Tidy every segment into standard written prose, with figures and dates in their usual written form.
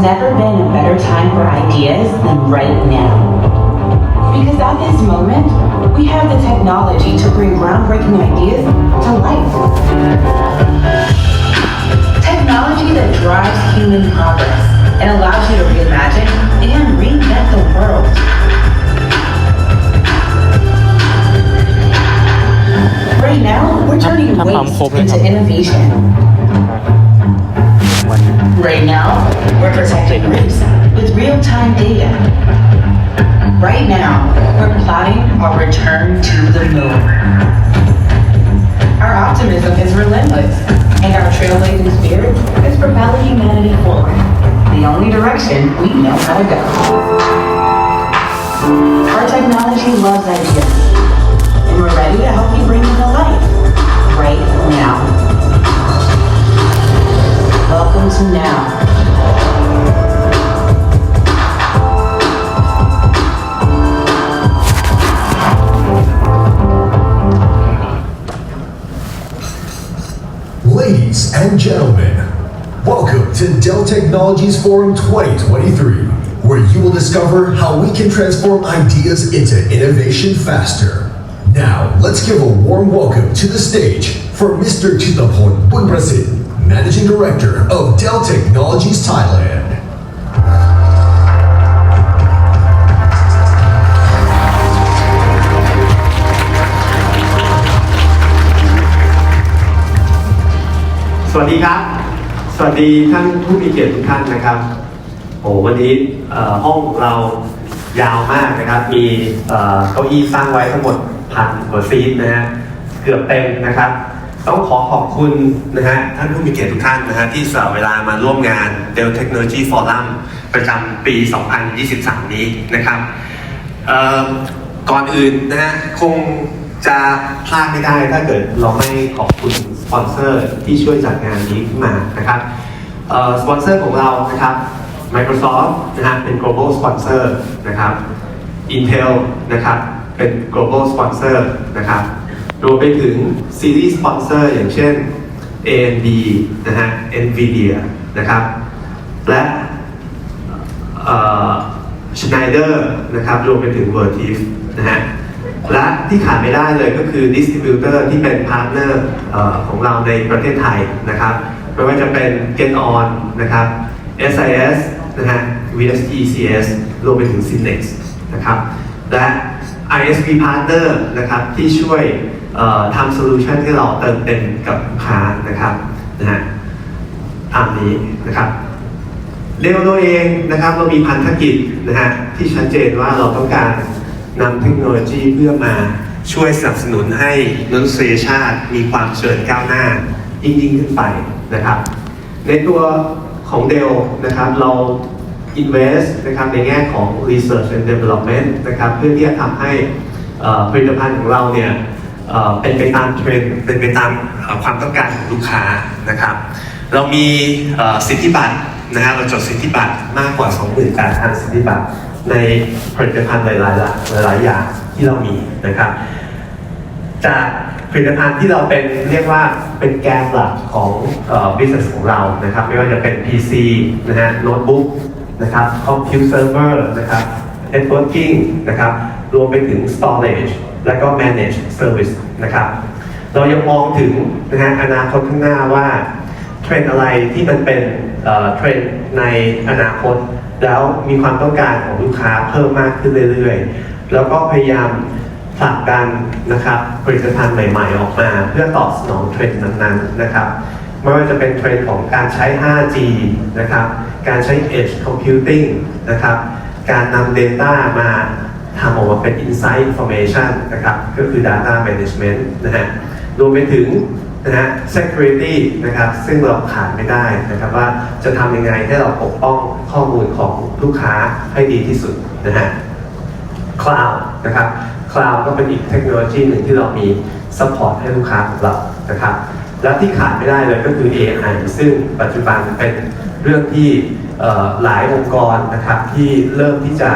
never been a better time for ideas than right now. Because at this moment, we have the technology to bring groundbreaking ideas to life. Technology that drives human progress and allows you to reimagine and reinvent the world. Right now, we're turning waste into innovation. Right now, we're protecting roots with real-time data. Right now, we're plotting our return to the moon. Our optimism is relentless, and our trailblazing spirit is propelling humanity forward, the only direction we know how to go. Our technology loves ideas, and we're ready to help you bring them to life right now. Welcome to now. Ladies and gentlemen, welcome to Dell Technologies Forum 2023, where you will discover how we can transform ideas into innovation faster. Now, let's give a warm welcome to the stage for Mr. Chitapon Bunbrasit, Managing Director of Dell Technologies Thailand. สวัสดีครับสวัสดีท่านผู้มีเกียรติทุกท่านนะครับวันนี้ห้องเรายาวมากนะครับมีเก้าอี้สร้างไว้ทั้งหมด1,000 กว่าซีทนะฮะเกือบเต็มนะครับต้องขอบคุณนะฮะท่านผู้มีเกียรติทุกท่านนะฮะที่สละเวลามาร่วมงาน Dell Technology Forum ประจำปี 2023 นี้นะครับก่อนอื่นนะฮะคงจะพลาดไม่ได้ถ้าเกิดเราไม่ขอบคุณสปอนเซอร์ที่ช่วยจัดงานนี้ขึ้นมานะครับสปอนเซอร์ของเรานะครับ Microsoft นะฮะเป็น global sponsor นะครับ Intel นะครับเป็น global sponsor นะครับรวมไปถึง series sponsor อย่างเช่น AMD นะฮะ Nvidia นะครับและSchneider นะครับรวมไปถึง Vertiv นะฮะและที่ขาดไม่ได้เลยก็คือดิสติบิวเตอร์ที่เป็นพาร์ทเนอร์ของเราในประเทศไทยนะครับไม่ว่าจะเป็น Get On นะครับ SIS นะฮะ VSTCS รวมไปถึง Synex นะครับและ ISV Partner นะครับที่ช่วยทำโซลูชันที่เราเติมเต็มกับลูกค้านะครับนะฮะตามนี้นะครับเรียกตัวเองนะครับเรามีพันธกิจนะฮะที่ชัดเจนว่าเราต้องการนำเทคโนโลยีเพื่อมาช่วยสนับสนุนให้มนุษยชาติมีความเจริญก้าวหน้ายิ่งขึ้นไปนะครับในตัวของ Dell นะครับเรา invest นะครับในแง่ของ research and development นะครับเพื่อที่จะทำให้ผลิตภัณฑ์ของเราเนี่ยเป็นไปตามเทรนด์เป็นไปตามความต้องการของลูกค้านะครับเรามีสิทธิบัตรนะฮะเราจดสิทธิบัตรมากกว่า 28,000 สิทธิบัตรในผลิตภัณฑ์หลายอย่างที่เรามีนะครับจากผลิตภัณฑ์ที่เราเป็นเรียกว่าเป็นแกนหลักของbusiness ของเรานะครับไม่ว่าจะเป็น PC นะฮะโน้ตบุ๊กนะครับ Compute Server นะครับ Networking นะครับรวมไปถึง Storage และก็ Manage Service นะครับเรายังมองถึงนะฮะอนาคตข้างหน้าว่าเทรนด์อะไรที่มันเป็นเทรนด์ในอนาคตแล้วมีความต้องการของลูกค้าเพิ่มมากขึ้นเรื่อยๆแล้วก็พยายามผลักดันนะครับผลิตภัณฑ์ใหม่ๆออกมาเพื่อตอบสนองเทรนด์นั้นๆนะครับไม่ว่าจะเป็นเทรนด์ของการใช้ 5G นะครับการใช้ Edge Computing นะครับการนำ Data มาทำออกมาเป็น Insight Information นะครับก็คือ Data Management นะฮะรวมไปถึงนะฮะ security นะครับซึ่งเราขาดไม่ได้นะครับว่าจะทำยังไงให้เราปกป้องข้อมูลของลูกค้าให้ดีที่สุดนะฮะ cloud นะครับ cloud ก็เป็นอีกเทคโนโลยีหนึ่งที่เรามี support ให้ลูกค้าของเรานะครับและที่ขาดไม่ได้เลยก็คือ AI ซึ่งปัจจุบันเป็นเรื่องที่หลายองค์กรนะครับที่เริ่มที่จะ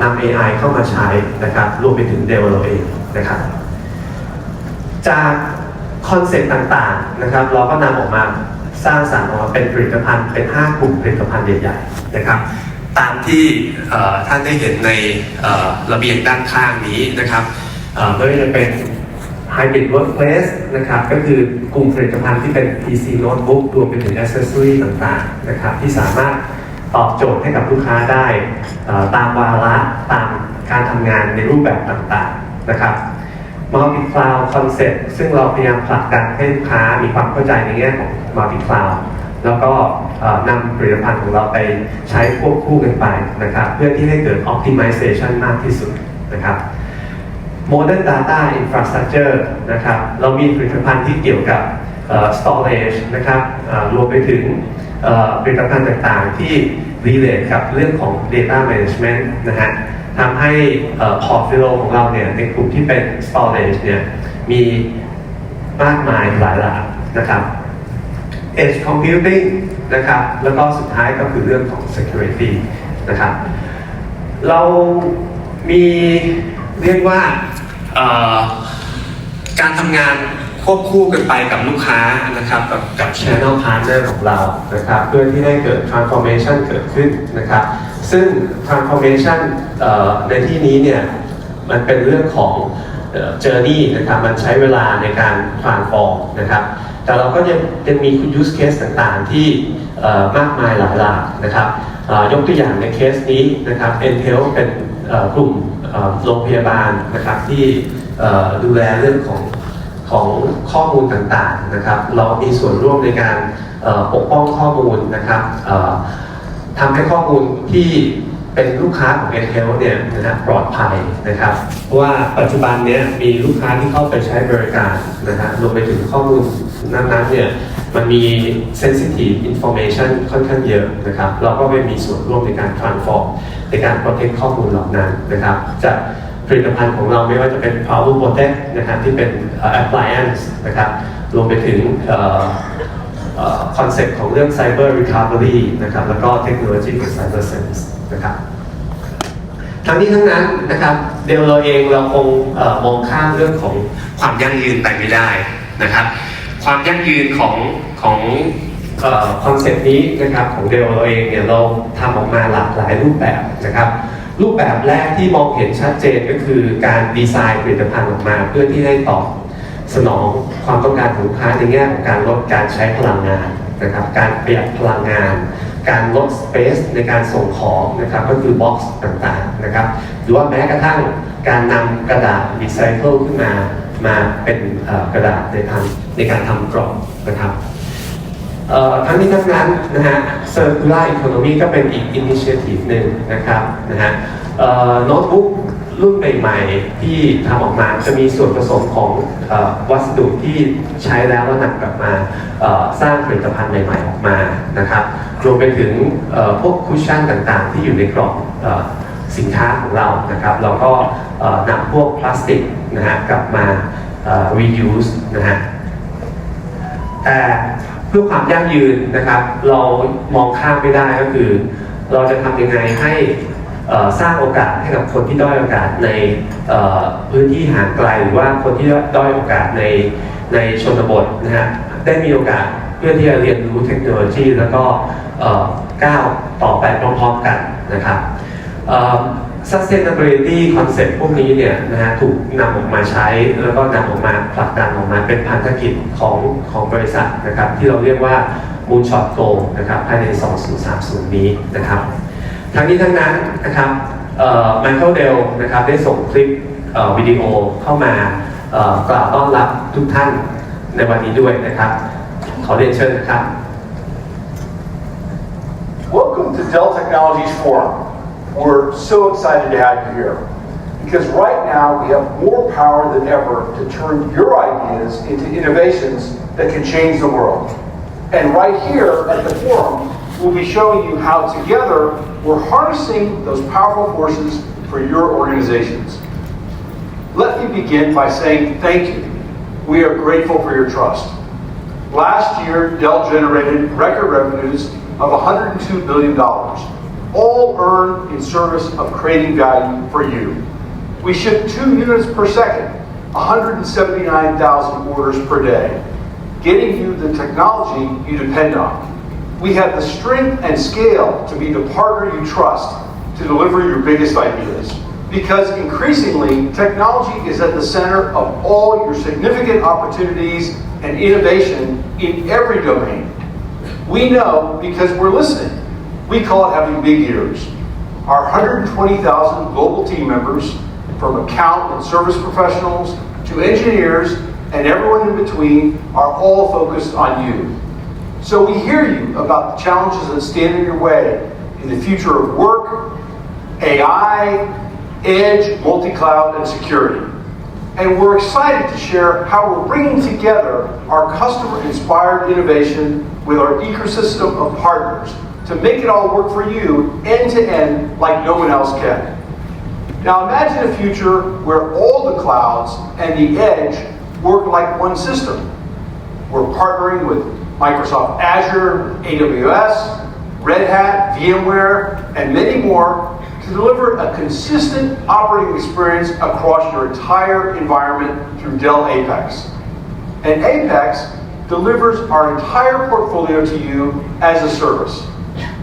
นำ AI เข้ามาใช้นะครับรวมไปถึง Dell เราเองนะครับจากคอนเซ็ปต์ต่างๆนะครับเราก็นำออกมา สร้างสรรค์ออกมาเป็นผลิตภัณฑ์เป็น5กลุ่มผลิตภัณฑ์ใหญ่ๆนะครับตามที่ท่านได้เห็นในระเบียงด้านข้างนี้นะครับไม่ว่าจะเป็น Hybrid Workplace นะครับก็คือกลุ่มผลิตภัณฑ์ที่เป็น PC Notebook รวมไปถึง Accessory ต่างๆนะครับที่สามารถตอบโจทย์ให้กับลูกค้าได้ตามวาระตามการทำงานในรูปแบบต่างๆนะครับ Multi Cloud Concept ซึ่งเราพยายามผลักดันให้ลูกค้ามีความเข้าใจในแง่ของ Multi Cloud แล้วก็นำผลิตภัณฑ์ของเราไปใช้ควบคู่กันไปนะครับเพื่อที่ให้เกิด Optimization มากที่สุดนะครับ Modern Data Infrastructure นะครับเรามีผลิตภัณฑ์ที่เกี่ยวกับstorage นะครับรวมไปถึงผลิตภัณฑ์ต่างๆที่ relate กับเรื่องของ data management นะฮะทำให้portfolio ของเราเนี่ยในกลุ่มที่เป็น storage เนี่ยมีมากมายหลายหลากนะครับ Edge Computing นะครับแล้วก็สุดท้ายก็คือเรื่องของ security นะครับเรามีเรียกว่าการทำงานควบคู่กันไปกับลูกค้านะครับกับ Channel Partner ของเรานะครับเพื่อที่ให้เกิด Transformation เกิดขึ้นนะครับซึ่ง Transformation ในที่นี้เนี่ยมันเป็นเรื่องของJourney นะครับมันใช้เวลาในการ Transform นะครับแต่เราก็ยังมี Use Case ต่างๆที่มากมายหลายหลากนะครับยกตัวอย่างในเคสนี้นะครับ Intel เป็นกลุ่มโรงพยาบาลนะครับที่ดูแลเรื่องของข้อมูลต่างๆนะครับเรามีส่วนร่วมในการปกป้องข้อมูลนะครับทำให้ข้อมูลที่เป็นลูกค้าของ Intel เนี่ยนะครับปลอดภัยนะครับเพราะว่าปัจจุบันเนี้ยมีลูกค้าที่เข้าไปใช้บริการนะครับรวมไปถึงข้อมูลนั้นๆเนี่ยมันมี sensitive information ค่อนข้างเยอะนะครับเราก็ไปมีส่วนร่วมในการ transform ในการ protect ข้อมูลเหล่านั้นนะครับจากผลิตภัณฑ์ของเราไม่ว่าจะเป็น Power Protect นะครับที่เป็น appliance นะครับรวมไปถึงคอนเซ็ปต์ของเรื่อง Cyber Recovery นะครับแล้วก็เทคโนโลยีของ Cyber Sense นะครับทั้งนี้ทั้งนั้นนะครับเดี๋ยวเราเองเราคงมองข้ามเรื่องของความยั่งยืนไปไม่ได้นะครับความยั่งยืนของคอนเซ็ปต์นี้นะครับของเดลเราเองเนี่ยเราทำออกมาหลากหลายรูปแบบนะครับรูปแบบแรกที่มองเห็นชัดเจนก็คือการดีไซน์ผลิตภัณฑ์ออกมาเพื่อที่ให้ตอบสนองความต้องการของลูกค้าในแง่ของการลดการใช้พลังงานนะครับการประหยัดพลังงานการลดสเปซในการส่งของนะครับก็คือบ็อกซ์ต่างๆนะครับหรือว่าแม้กระทั่งการนำกระดาษรีไซเคิลขึ้นมาเป็นกระดาษในการทำกล่องนะครับทั้งนี้ทั้งนั้นนะฮะ Circular Economy ก็เป็นอีก initiative หนึ่งนะครับนะฮะโน้ตบุ๊กรุ่นใหม่ๆที่ทำออกมาจะมีส่วนผสมของวัสดุที่ใช้แล้วนำกลับมาสร้างผลิตภัณฑ์ใหม่ๆออกมานะครับรวมไปถึงพวกคุชชั่นต่างๆที่อยู่ในกล่องสินค้าของเรานะครับเราก็นำพวกพลาสติกนะฮะกลับมาreuse นะฮะแต่เพื่อความยั่งยืนนะครับเรามองข้ามไม่ได้ก็คือเราจะทำยังไงให้สร้างโอกาสให้กับคนที่ด้อยโอกาสในพื้นที่ห่างไกลหรือว่าคนที่ด้อยโอกาสในชนบทนะฮะได้มีโอกาสเพื่อที่จะเรียนรู้เทคโนโลยีแล้วก็ก้าวต่อไปพร้อมๆกันนะครับ sustainability concept พวกนี้เนี่ยนะฮะถูกนำออกมาใช้แล้วก็นำออกมาผลักดันออกมาเป็นพันธกิจของบริษัทนะครับที่เราเรียกว่า Moonshot Goal นะครับภายใน 2030 นี้นะครับทั้งนี้ทั้งนั้นนะครับMichael Dell นะครับได้ส่งคลิปวิดีโอเข้ามากล่าวต้อนรับทุกท่านในวันนี้ด้วยนะครับขอเรียนเชิญนะครับ Welcome to Dell Technologies Forum. We're so excited to have you here because right now we have more power than ever to turn your ideas into innovations that can change the world. And right here at the forum, we'll be showing you how together we're harnessing those powerful forces for your organizations. Let me begin by saying thank you. We are grateful for your trust. Last year, Dell generated record revenues of $102 billion, all earned in service of creating value for you. We ship 2 units per second, 179,000 orders per day. getting you the technology you depend on. We have the strength and scale to be the partner you trust to deliver your biggest ideas. Because increasingly, technology is at the center of all your significant opportunities and innovation in every domain. We know because we're listening. We call it having big ears. Our 120,000 global team members, from account and service professionals to engineers and everyone in between, are all focused on you. So we hear you about the challenges that stand in your way in the future of work, AI, edge, multi-cloud, and security. And we're excited to share how we're bringing together our customer-inspired innovation with our ecosystem of partners to make it all work for you end-to-end like no one else can. Now imagine a future where all the clouds and the edge work like one system. We're partnering with Microsoft Azure, AWS, Red Hat, VMware, and many more to deliver a consistent operating experience across your entire environment through Dell Apex. And Apex delivers our entire portfolio to you as a service.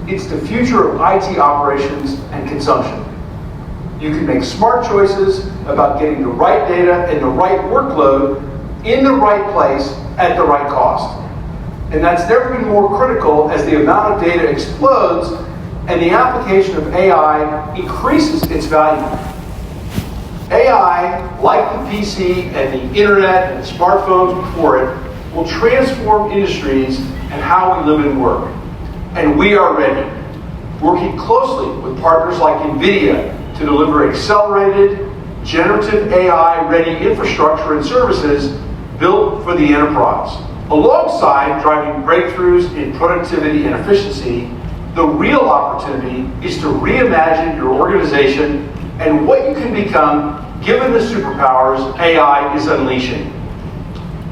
It's the future of IT operations and consumption. You can make smart choices about getting the right data and the right workload in the right place at the right cost. And that's never been more critical as the amount of data explodes and the application of AI increases its value. AI, like the PC and the internet and smartphones before it, will transform industries and how we live and work. And we are ready, working closely with partners like NVIDIA to deliver accelerated, generative AI-ready infrastructure and services built for the enterprise. Alongside driving breakthroughs in productivity and efficiency, the real opportunity is to reimagine your organization and what you can become given the superpowers AI is unleashing.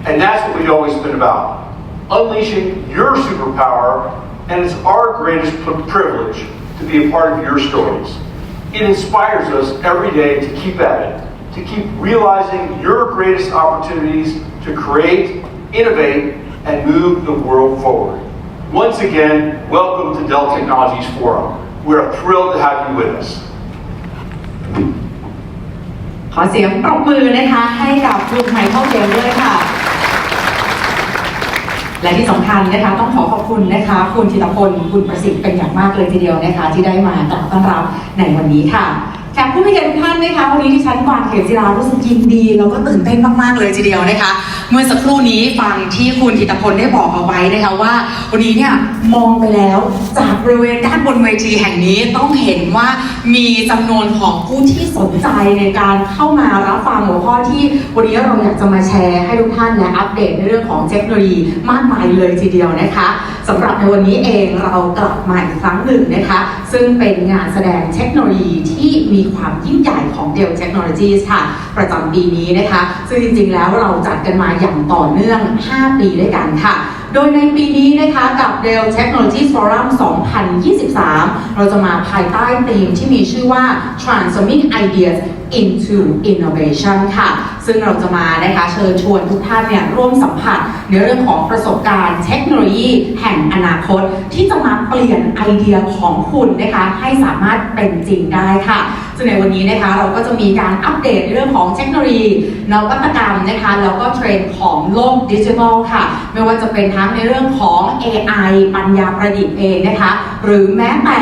And that's what we've always been about, unleashing your superpower, and it's our greatest privilege to be a part of your stories. It inspires us every day to keep at it, to keep realizing your greatest opportunities to create, innovate, and move the world forward. Once again, welcome to Dell Technologies Forum. We're thrilled to have you with us. ขอเสียงปรบมือนะคะให้กับคุณไมเคิลเจมส์ด้วยค่ะและที่สำคัญนะคะต้องขอขอบคุณนะคะคุณธิตพลคุณประสิทธิ์เป็นอย่างมากเลยทีเดียวนะคะที่ได้มากราบต้อนรับในวันนี้ค่ะแขกผู้มีเกียรติทุกท่านนะคะวันนี้ดิฉันกวางเขมศิรารู้สึกยินดีแล้วก็ตื่นเต้นมากๆเลยทีเดียวนะคะเมื่อสักครู่นี้ฟังที่คุณธิตพลได้บอกเอาไว้นะคะว่าวันนี้เนี่ยมองไปแล้วจากบริเวณด้านบนเวทีแห่งนี้ต้องเห็นว่ามีจำนวนของผู้ที่สนใจในการเข้ามารับฟังหัวข้อที่วันนี้เราอยากจะมาแชร์ให้ทุกท่านและอัปเดตในเรื่องของเทคโนโลยีมากมายเลยทีเดียวนะคะสำหรับในวันนี้เองเรากลับมาอีกครั้งหนึ่งนะคะซึ่งเป็นงานแสดงเทคโนโลยีที่มีความยิ่งใหญ่ของ Dell Technologies ค่ะประจำปีนี้นะคะซึ่งจริงๆแล้วเราจัดกันมาอย่างต่อเนื่อง5ปีด้วยกันค่ะโดยในปีนี้นะคะกับ Dell Technologies Forum 2023 เราจะมาภายใต้ธีมที่มีชื่อว่า Transforming Ideas into Innovation ค่ะซึ่งเราจะมานะคะเชิญชวนทุกท่านเนี่ยร่วมสัมผัสในเรื่องของประสบการณ์เทคโนโลยีแห่งอนาคตที่จะมาเปลี่ยนไอเดียของคุณนะคะให้สามารถเป็นจริงได้ค่ะซึ่งในวันนี้นะคะเราก็จะมีการอัปเดตในเรื่องของเทคโนโลยีนวัตกรรมนะคะแล้วก็เทรนด์ของโลกดิจิทัลค่ะไม่ว่าจะเป็นทั้งในเรื่องของ AI ปัญญาประดิษฐ์เองนะคะหรือแม้แต่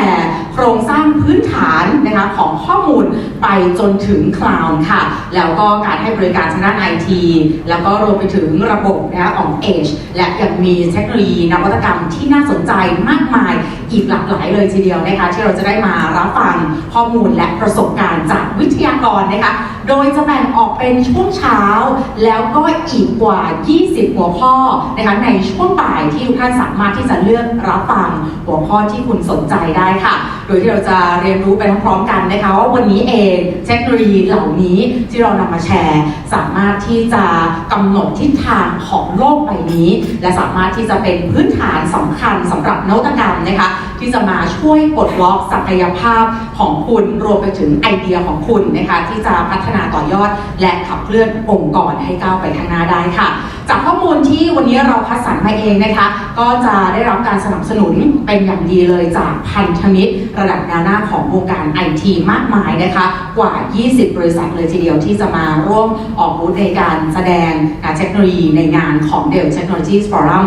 โครงสร้างพื้นฐานนะคะของข้อมูลไปจนถึงคลาวด์ค่ะแล้วก็การให้บริการทางด้าน IT แล้วก็รวมไปถึงระบบนะคะของ Edge และยังมีเทคโนโลยีนวัตกรรมที่น่าสนใจมากมายอีกหลากหลายเลยทีเดียวนะคะที่เราจะได้มารับฟังข้อมูลและประสบการณ์จากวิทยากรนะคะโดยจะแบ่งออกเป็นช่วงเช้าแล้วก็อีกกว่า20หัวข้อนะคะในช่วงบ่ายที่ทุกท่านสามารถที่จะเลือกรับฟังหัวข้อที่คุณสนใจได้ค่ะโดยที่เราจะเรียนรู้ไปพร้อมๆกันนะคะว่าวันนี้เองเทคโนโลยีเหล่านี้ที่เรานำมาแชร์สามารถที่จะกำหนดทิศทางของโลกใบนี้และสามารถที่จะเป็นพื้นฐานสำคัญสำหรับนวัตกรรมนะคะที่จะมาช่วยปลดล็อกศักยภาพของคุณรวมไปถึงไอเดียของคุณนะคะที่จะพัฒนาต่อยอดและขับเคลื่อนองค์กรให้ก้าวไปข้างหน้าได้ค่ะ จากข้อมูลที่วันนี้เราคัดสรรมาเองนะคะก็จะได้รับการสนับสนุนเป็นอย่างดีเลยจากพันธมิตรระดับแนวหน้าของวงการ IT มากมายนะคะกว่า 20 บริษัทเลยทีเดียวที่จะมาร่วมออกบูธในการแสดงเทคโนโลยีในงานของ Dell Technologies Forum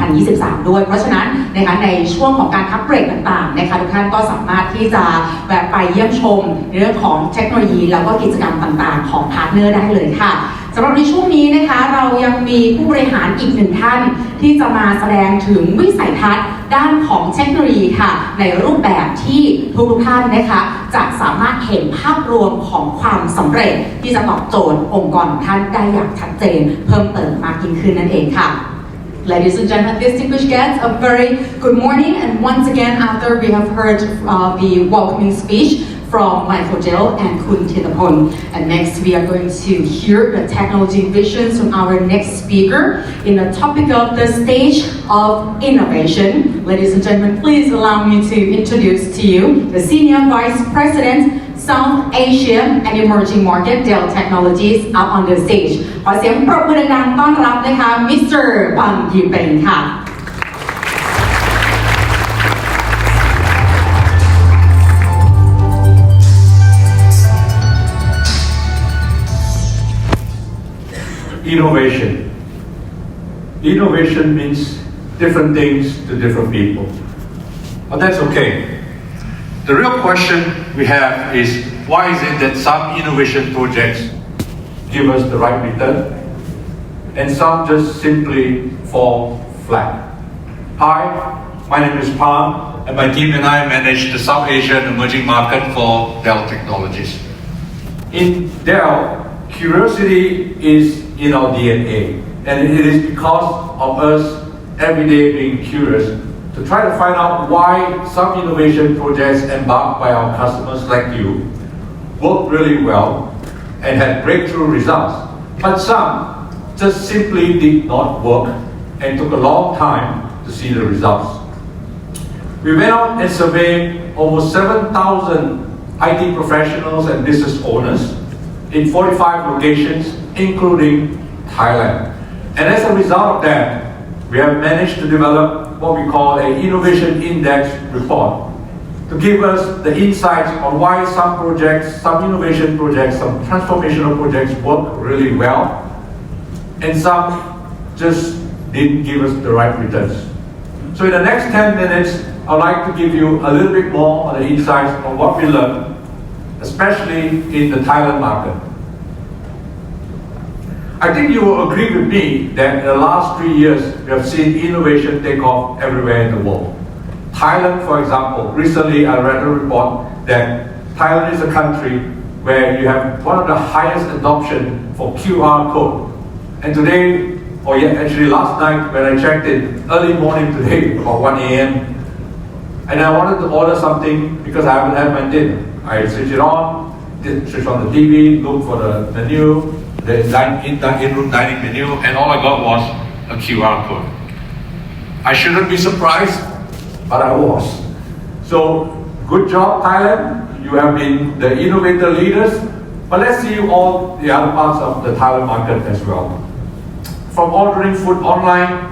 2023 ด้วยเพราะฉะนั้นนะคะในช่วงของการพักเบรกต่างๆนะคะทุกท่านก็สามารถที่จะแวะไปเยี่ยมชมในเรื่องของเทคโนโลยีแล้วก็กิจกรรมต่างๆของพาร์ทเนอร์ได้เลยค่ะสำหรับในช่วงนี้นะคะเรายังมีผู้บริหารอีกหนึ่งท่านที่จะมาแสดงถึงวิสัยทัศน์ด้านของเทคโนโลยีค่ะในรูปแบบที่ทุกท่านนะคะจะสามารถเห็นภาพรวมของความสำเร็จที่จะตอบโจทย์องค์กรท่านได้อย่างชัดเจนเพิ่มเติมมากยิ่งขึ้นนั่นเองค่ะLadies and gentlemen, distinguished guests, a very good morning. And once again, after we have heard the welcoming speech from Michael Dell and Kun Thitapon. And next, we are going to hear the technology visions from our next speaker in the topic of the stage of innovation. Ladies and gentlemen, please allow me to introduce to you the Senior Vice President, South Asia and Emerging Market Dell Technologies up on the stage ขอเสียงปรบมือดังๆต้อนรับนะคะ Mr. บังยีเปงค่ะ Innovation means different things to different people, but that's okay. The real question we have is why is it that some innovation projects give us the right return and some just simply fall flat? Hi, my name is Pam and my team and I manage the South Asian emerging market for Dell Technologies. In Dell, curiosity is in our DNA, and it is because of us every day being curious to try to find out why some innovation projects embarked by our customers like you worked really well and had breakthrough results, but some just simply did not work and took a long time to see the results. We went out and surveyed over 7,000 IT professionals and business owners in 45 locations, including Thailand. And as a result of that, we have managed to develop what we call an innovation index report to give us the insights on why some projects, some innovation projects, some transformational projects work really well, and some just didn't give us the right returns. So in the next 10 minutes, I'd like to give you a little bit more on the insights on what we learned, especially in the Thailand market. I think you will agree with me that in the last 3 years, we have seen innovation take off everywhere in the world. Thailand, for example, recently I read a report that Thailand is a country where you have one of the highest adoption for QR code. And today, or actually last night when I checked it, early morning today, about 1 a.m., and I wanted to order something because I haven't had my dinner. I switch it on, switch on the TV, look for the menu, the in-room dining menu, and all I got was a QR code. I shouldn't be surprised, but I was. So, good job Thailand, you have been the innovator leaders, but let's see all the other parts of the Thailand market as well. From ordering food online,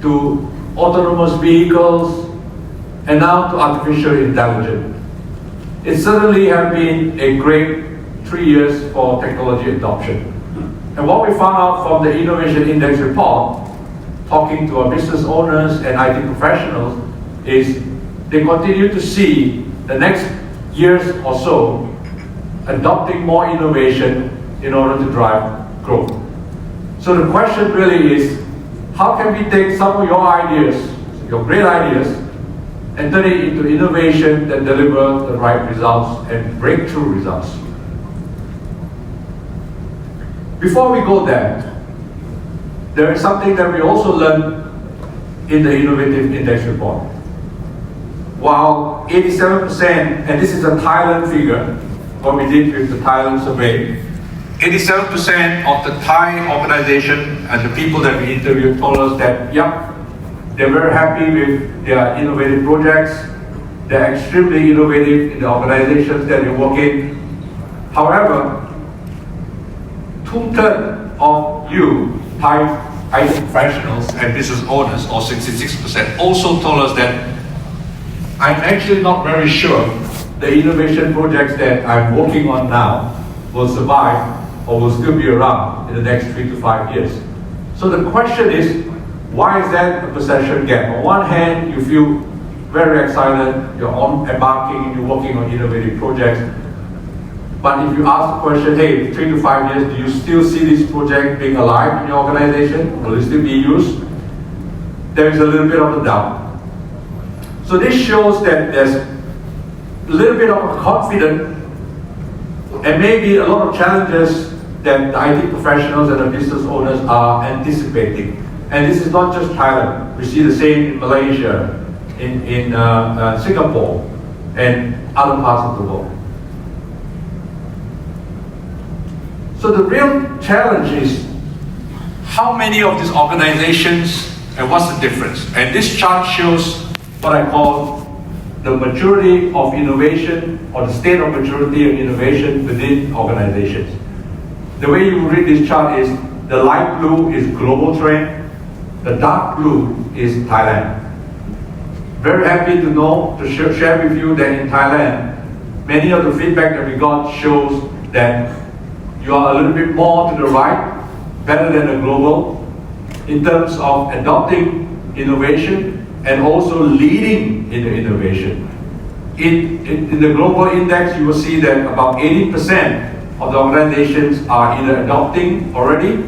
to autonomous vehicles, and now to artificial intelligence. It certainly has been a great 3 years for technology adoption. And what we found out from the Innovation Index report, talking to our business owners and IT professionals, is they continue to see the next years or so adopting more innovation in order to drive growth. So the question really is, how can we take some of your ideas, your great ideas, and turn it into innovation that deliver the right results and breakthrough results? Before we go there is something that we also learned in the Innovative Index report. While 87%, and this is a Thailand figure, what we did with the Thailand survey, 87% of the Thai organization and the people that we interviewed told us that, yep, they're very happy with their innovative projects, they're extremely innovative in the organizations that they work in. However, 2/3 of you Thai IT professionals and business owners, or 66%, also told us that I'm actually not very sure the innovation projects that I'm working on now will survive or will still be around in the next 3 to 5 years. So the question is, why is that a perception gap? On one hand, you feel very excited, you're embarking, you're working on innovative projects. But if you ask the question, hey, 3 to 5 years, do you still see this project being alive in your organization? Will it still be used? There is a little bit of a doubt. So this shows that there's a little bit of confidence and maybe a lot of challenges that the IT professionals and the business owners are anticipating. And this is not just Thailand. We see the same in Malaysia, in Singapore, and other parts of the world. So the real challenge is how many of these organizations and what's the difference? And this chart shows what I call the maturity of innovation or the state of maturity of innovation within organizations. The way you read this chart is the light blue is global trend, the dark blue is Thailand. Very happy to know, to share with you that in Thailand, many of the feedback that we got shows that you are a little bit more to the right, better than the global, in terms of adopting innovation and also leading in the innovation. In the global index, you will see that about 80% of the organizations are either adopting already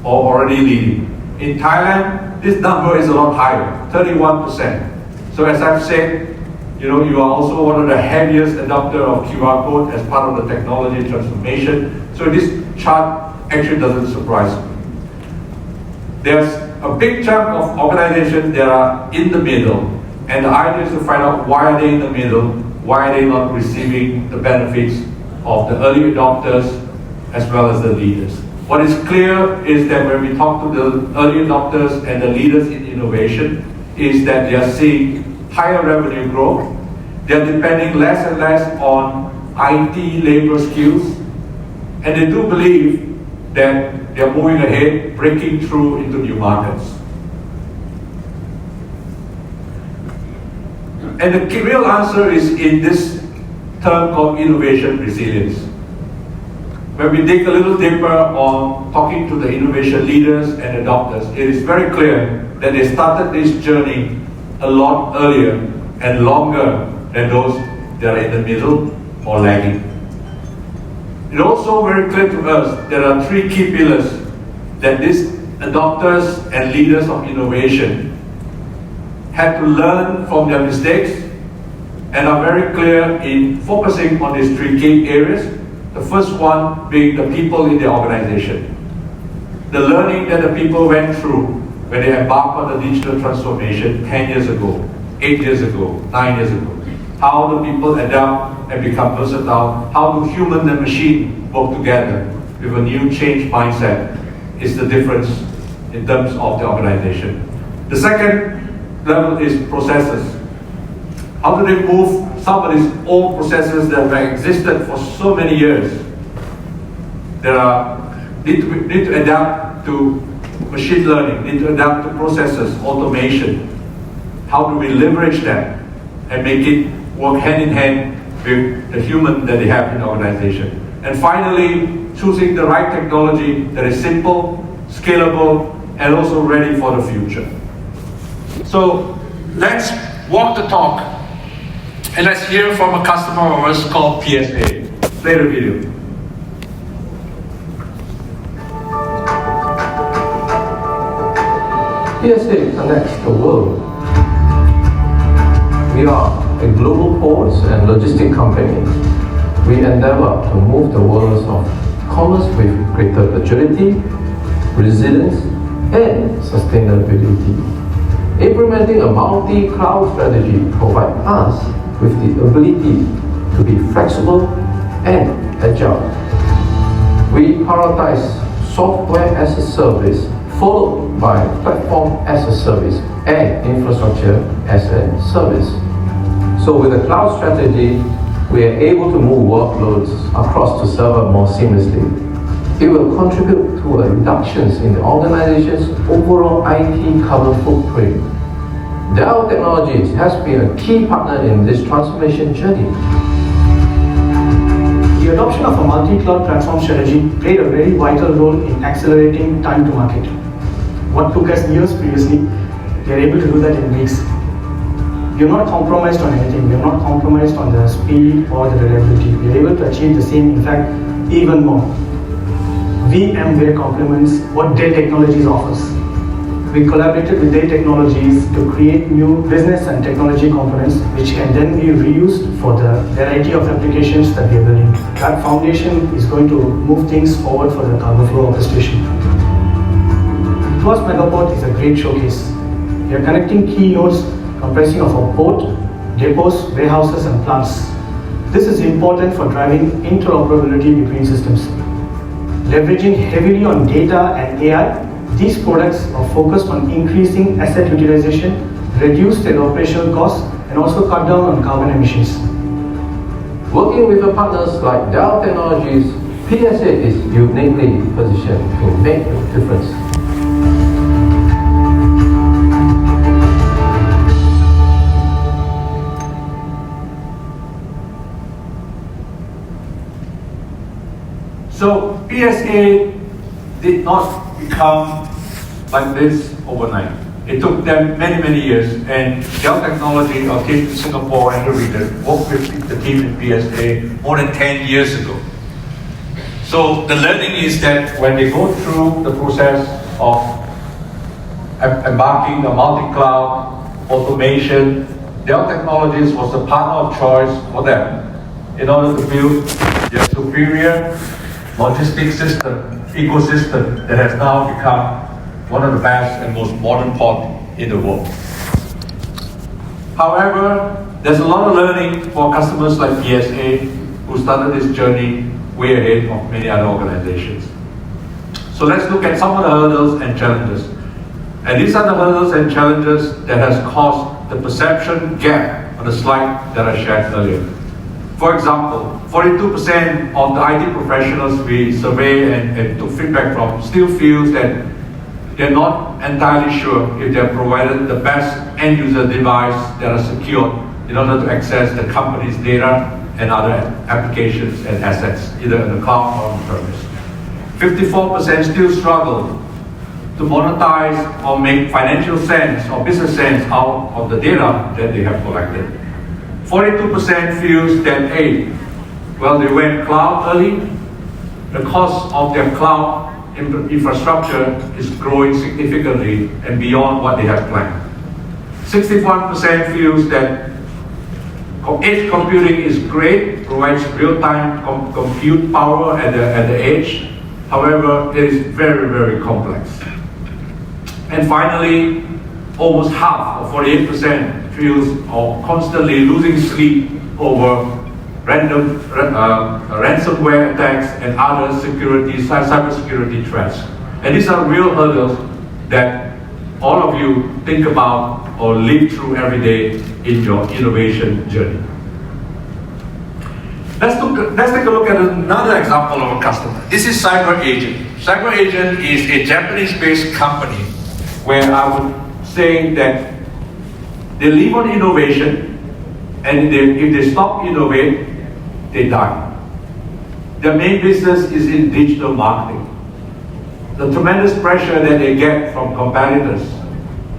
or already leading. In Thailand, this number is a lot higher, 31%. So as I've said, you are also one of the heaviest adopter of QR code as part of the technology transformation. So this chart actually doesn't surprise me. There's a big chunk of organizations that are in the middle, and the idea is to find out why are they in the middle, why are they not receiving the benefits of the early adopters as well as the leaders. What is clear is that when we talk to the early adopters and the leaders in innovation, is that they are seeing higher revenue growth. They are depending less and less on IT labor skills, and they do believe that they are moving ahead, breaking through into new markets. And the real answer is in this term called innovation resilience. When we dig a little deeper on talking to the innovation leaders and adopters, it is very clear that they started this journey a lot earlier and longer than those that are in the middle or lagging. It's also very clear to us there are 3 key pillars that these adopters and leaders of innovation had to learn from their mistakes and are very clear in focusing on these 3 key areas. The first one being the people in the organization. The learning that the people went through when they embarked on the digital transformation 10 years ago, 8 years ago, 9 years ago. How do people adapt and become versatile? How do human and machine work together with a new change mindset is the difference in terms of the organization. The second level is processes. How do they move some of these old processes that have existed for so many years that need to adapt to machine learning, need to adapt to processes, automation. How do we leverage that and make it work hand in hand with the human that they have in the organization? And finally, choosing the right technology that is simple, scalable, and also ready for the future. So let's walk the talk, and let's hear from a customer of ours called PSA. Play the video. PSA connects the world. We are a global ports and logistics company. We endeavor to move the world of commerce with greater agility, resilience, and sustainability. Implementing a multi-cloud strategy provides us with the ability to be flexible and agile. We prioritize software as a service, followed by platform as a service and infrastructure as a service. So with the cloud strategy, we are able to move workloads across the server more seamlessly. It will contribute to a reduction in the organization's overall IT carbon footprint. Dell Technologies has been a key partner in this transformation journey. The adoption of a multi-cloud platform strategy played a very vital role in accelerating time to market. What took us years previously, we are able to do that in weeks. We are not compromised on anything. We are not compromised on the speed or the reliability. We are able to achieve the same, in fact, even more. VMware complements what Dell Technologies offers. We collaborated with Dell Technologies to create new business and technology components which can then be reused for the variety of applications that we are building. That foundation is going to move things forward for the cargo flow orchestration. Tuas Megaport is a great showcase. We are connecting key nodes comprising of a port, depots, warehouses and plants. This is important for driving interoperability between systems. Leveraging heavily on data and AI, these products are focused on increasing asset utilization, reduce their operational costs, and also cut down on carbon emissions. Working with partners like Dell Technologies, PSA is uniquely positioned to make a difference. So PSA did not become like this overnight. It took them many, many years, and Dell Technology, our team in Singapore and the region, worked with the team in PSA more than 10 years ago. So the learning is that when they go through the process of embarking on multi-cloud automation, Dell Technologies was the partner of choice for them in order to build their superior logistics system, ecosystem that has now become one of the best and most modern port in the world. However, there's a lot of learning for customers like PSA who started this journey way ahead of many other organizations. So let's look at some of the hurdles and challenges. And these are the hurdles and challenges that has caused the perception gap on the slide that I shared earlier. For example, 42% of the IT professionals we survey and took feedback from still feels that they're not entirely sure if they're provided the best end user device that are secured in order to access the company's data and other applications and assets, either in the cloud or on premise. 54% still struggle to monetize or make financial sense or business sense out of the data that they have collected. 42% feels that, hey, well, they went cloud early. The cost of their cloud infrastructure is growing significantly and beyond what they have planned. 61% feels that edge computing is great, provides real-time compute power at the edge. However, it is very, very complex. And finally, almost half, or 48%, feels constantly losing sleep over random ransomware attacks and other cybersecurity threats. And these are real hurdles that all of you think about or live through every day in your innovation journey. Let's take a look at another example of a customer. This is CyberAgent. CyberAgent is a Japanese-based company where I would say that they live on innovation, and if they stop innovate, they die. Their main business is in digital marketing. The tremendous pressure that they get from competitors,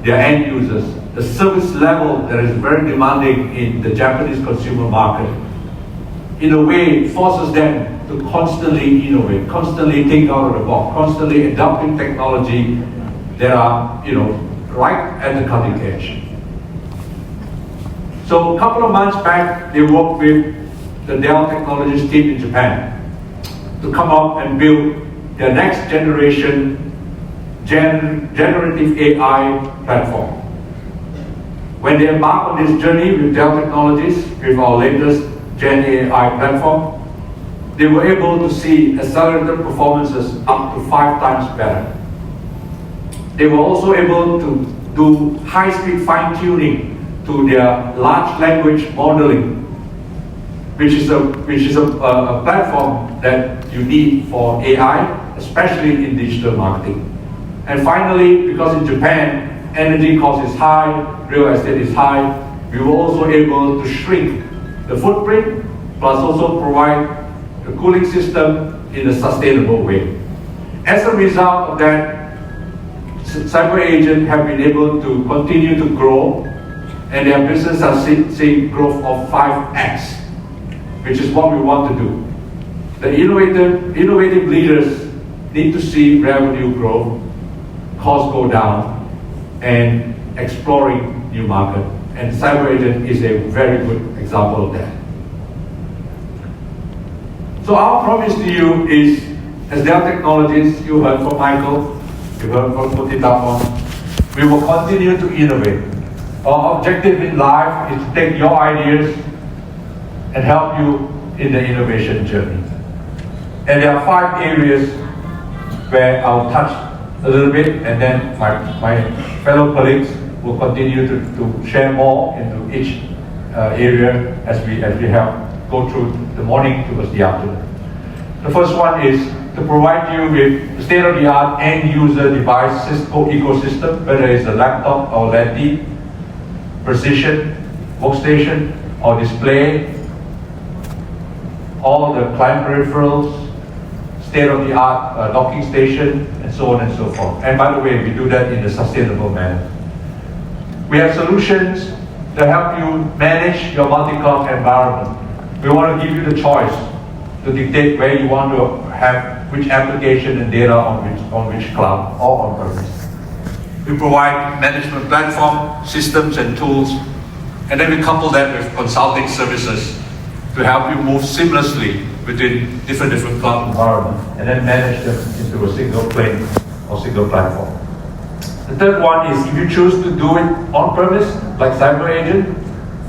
their end users, the service level that is very demanding in the Japanese consumer market, in a way forces them to constantly innovate, constantly think out of the box, constantly adopting technology that are, right at the cutting edge. So a couple of months back, they worked with the Dell Technologies team in Japan to come up and build their next generation generative AI platform. When they embark on this journey with Dell Technologies, with our latest Gen AI platform, they were able to see accelerated performances up to 5 times better. They were also able to do high-speed fine-tuning to their large language modeling, which is a platform that you need for AI especially in digital marketing. And finally, because in Japan, energy cost is high, real estate is high, we were also able to shrink the footprint, plus also provide a cooling system in a sustainable way. As a result of that, cyber agents have been able to continue to grow, and their business has seen growth of 5x, which is what we want to do. The innovative leaders need to see revenue growth, costs go down, and exploring new market. And cyber agent is a very good example of that. So our promise to you is, as Dell Technologies, you heard from Michael, you heard from Putitapon, we will continue to innovate. Our objective in life is to take your ideas and help you in the innovation journey. And there are 5 areas where I'll touch a little bit, and then my fellow colleagues will continue to share more into each area as we go through the morning towards the afternoon. The first one is to provide you with state-of-the-art end-user device ecosystem, whether it's a laptop or LED, precision, workstation, or display, all the client peripherals, state-of-the-art docking station, and so on and so forth. And by the way, we do that in a sustainable manner. We have solutions that help you manage your multi-cloud environment. We want to give you the choice to dictate where you want to have which application and data on which cloud or on-premise. We provide management platform, systems and tools, and then we couple that with consulting services to help you move seamlessly between different cloud environments and then manage them into a single plane or single platform. The third one is, if you choose to do it on-premise, like Cyber Agent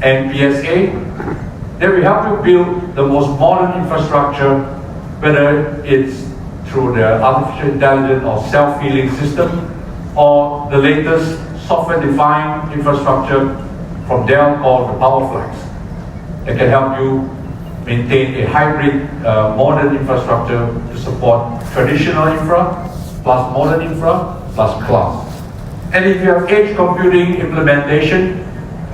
and PSA, then we help you build the most modern infrastructure, whether it's through the artificial intelligence or self-healing system, or the latest software-defined infrastructure from Dell called the PowerFlex, that can help you maintain a hybrid modern infrastructure to support traditional infra, plus modern infra, plus cloud. And if you have edge computing implementation,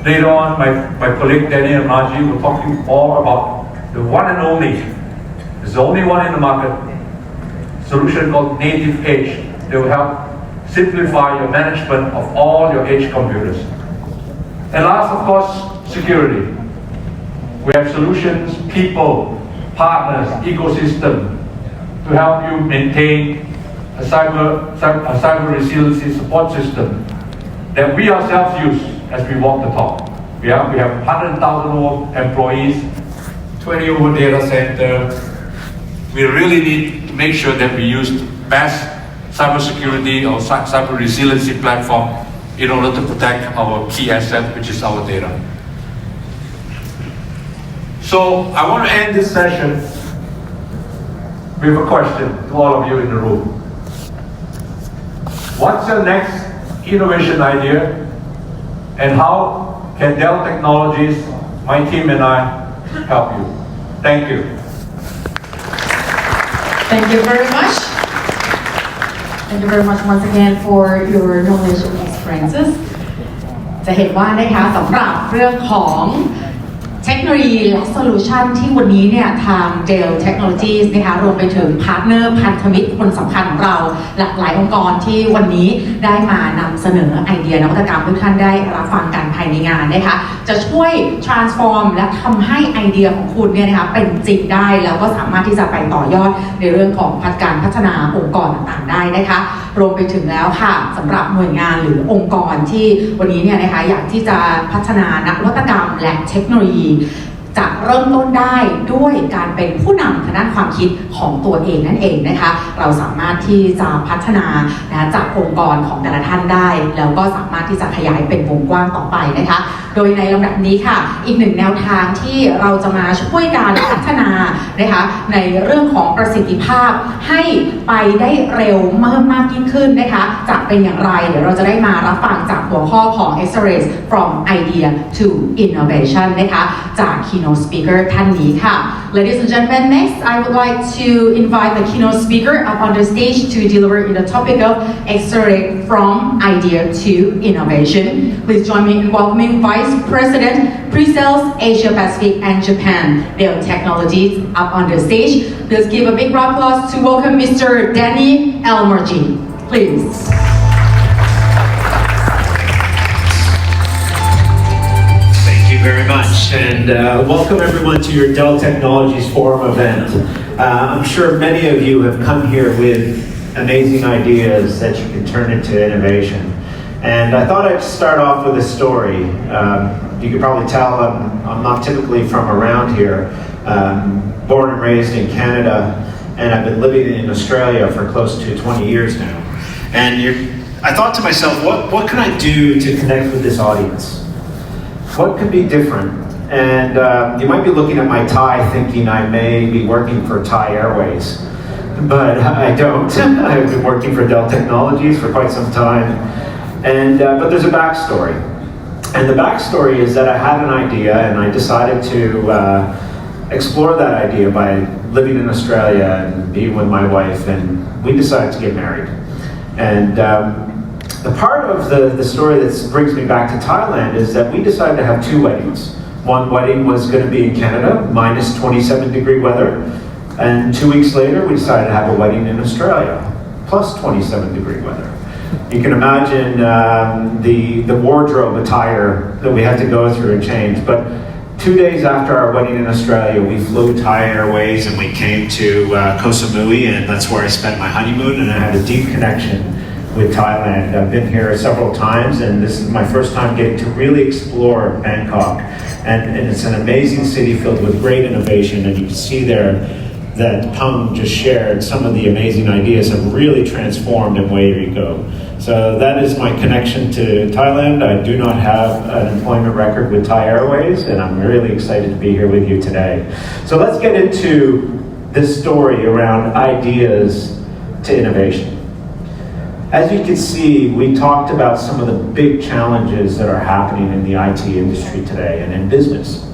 later on my colleague Danny and Margie will talk to you more about the one and only, it's the only one in the market, solution called Native Edge. They will help simplify your management of all your edge computers. And last, of course, security. We have solutions, people, partners, ecosystem to help you maintain a cyber resiliency support system that we ourselves use as we walk the talk. We have 100,000 employees, 20 over data center. We really need to make sure that we use best cybersecurity or cyber resiliency platform in order to protect our key asset, which is our data. So I want to end this session with a question to all of you in the room. What's your next innovation idea, and how can Dell Technologies, my team and I, help you? Thank you. Thank you very much. Thank you very much once again for your knowledge and experiences. จะเห็นว่านะคะสำหรับเรื่องของเทคโนโลยีและโซลูชันที่วันนี้เนี่ยทาง Dell Technologies นะคะรวมไปถึงพาร์ทเนอร์พันธมิตรคนสำคัญของเราหลากหลายองค์กรที่วันนี้ได้มานำเสนอไอเดียนวัตกรรมทุกท่านได้รับฟังกันภายในงานนะคะจะช่วย transform และทำให้ไอเดียของคุณเนี่ยนะคะเป็นจริงได้แล้วก็สามารถที่จะไปต่อยอดในเรื่องของการพัฒนาองค์กรต่างๆได้นะคะรวมไปถึงแล้วค่ะสำหรับหน่วยงานหรือองค์กรที่วันนี้เนี่ยนะคะอยากที่จะพัฒนานวัตกรรมและเทคโนโลยีจะเริ่มต้นได้ด้วยการเป็นผู้นำทางด้านความคิดของตัวเองนั่นเองนะคะเราสามารถที่จะพัฒนาจากองค์กรของแต่ละท่านได้แล้วก็สามารถที่จะขยายเป็นวงกว้างต่อไปนะคะโดยในลำดับนี้ค่ะอีกหนึ่งแนวทางที่เราจะมาช่วยการพัฒนานะคะในเรื่องของประสิทธิภาพให้ไปได้เร็วมากยิ่งขึ้นนะคะจะเป็นอย่างไรเดี๋ยวเราจะได้มารับฟังจากหัวข้อของ Accelerate from Idea to Innovation นะคะจาก keynote speaker ท่านนี้ค่ะ Ladies and gentlemen, next I would like to invite the keynote speaker up on the stage to deliver in the topic of accelerate from idea to innovation. Please join me in welcoming Vice President Pre-Sales Asia Pacific and Japan, Dell Technologies, up on the stage. Please give a big round of applause to welcome Mr. Danny Elmergy. Please. Thank you very much, and welcome everyone to your Dell Technologies Forum event. I'm sure many of you have come here with amazing ideas that you can turn into innovation. And I thought I'd start off with a story. You can probably tell I'm not typically from around here. Born and raised in Canada, and I've been living in Australia for close to 20 years now. And I thought to myself, what can I do to connect with this audience? What could be different? And you might be looking at my tie thinking I may be working for Thai Airways, but I don't. I've been working for Dell Technologies for quite some time. And but there's a backstory. And the backstory is that I had an idea and I decided to explore that idea by living in Australia and being with my wife, and we decided to get married. And the part of the story that brings me back to Thailand is that we decided to have two weddings. One wedding was going to be in Canada, minus 27-degree weather, and 2 weeks later we decided to have a wedding in Australia, plus 27-degree weather. You can imagine the wardrobe attire that we had to go through and change. But 2 days after our wedding in Australia, we flew Thai Airways and we came to Koh Samui, and that's where I spent my honeymoon, and I had a deep connection with Thailand. I've been here several times, and this is my first time getting to really explore Bangkok. And it's an amazing city filled with great innovation, and you can see there that Pung just shared some of the amazing ideas have really transformed in Way We Go. So that is my connection to Thailand. I do not have an employment record with Thai Airways, and I'm really excited to be here with you today. So let's get into this story around ideas to innovation. As you can see, we talked about some of the big challenges that are happening in the IT industry today and in business.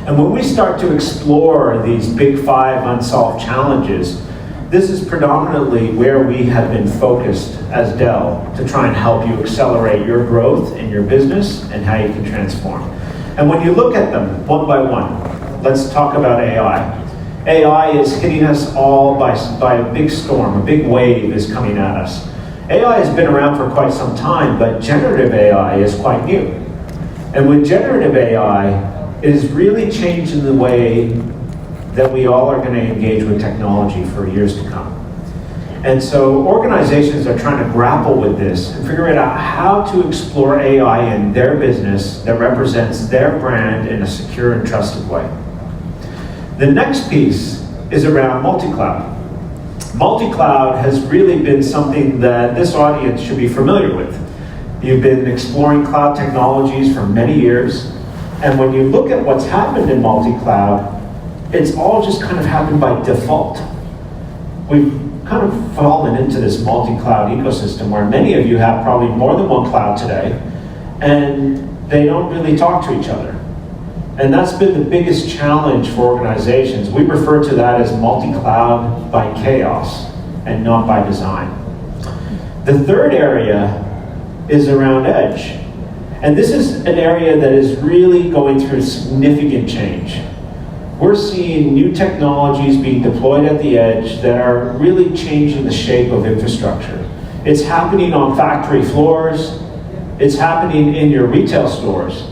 And when we start to explore these big 5 unsolved challenges, this is predominantly where we have been focused as Dell to try and help you accelerate your growth in your business and how you can transform. And when you look at them one by one, let's talk about AI. AI is hitting us all by a big storm, a big wave is coming at us. AI has been around for quite some time, but generative AI is quite new. And with generative AI, it is really changing the way that we all are going to engage with technology for years to come. And so organizations are trying to grapple with this and figure out how to explore AI in their business that represents their brand in a secure and trusted way. The next piece is around multi-cloud. Multi-cloud has really been something that this audience should be familiar with. You've been exploring cloud technologies for many years, and when you look at what's happened in multi-cloud, it's all just kind of happened by default. We've kind of fallen into this multi-cloud ecosystem where many of you have probably more than one cloud today, and they don't really talk to each other. And that's been the biggest challenge for organizations. We refer to that as multi-cloud by chaos and not by design. The third area is around edge. And this is an area that is really going through significant change. We're seeing new technologies being deployed at the edge that are really changing the shape of infrastructure. It's happening on factory floors. It's happening in your retail stores.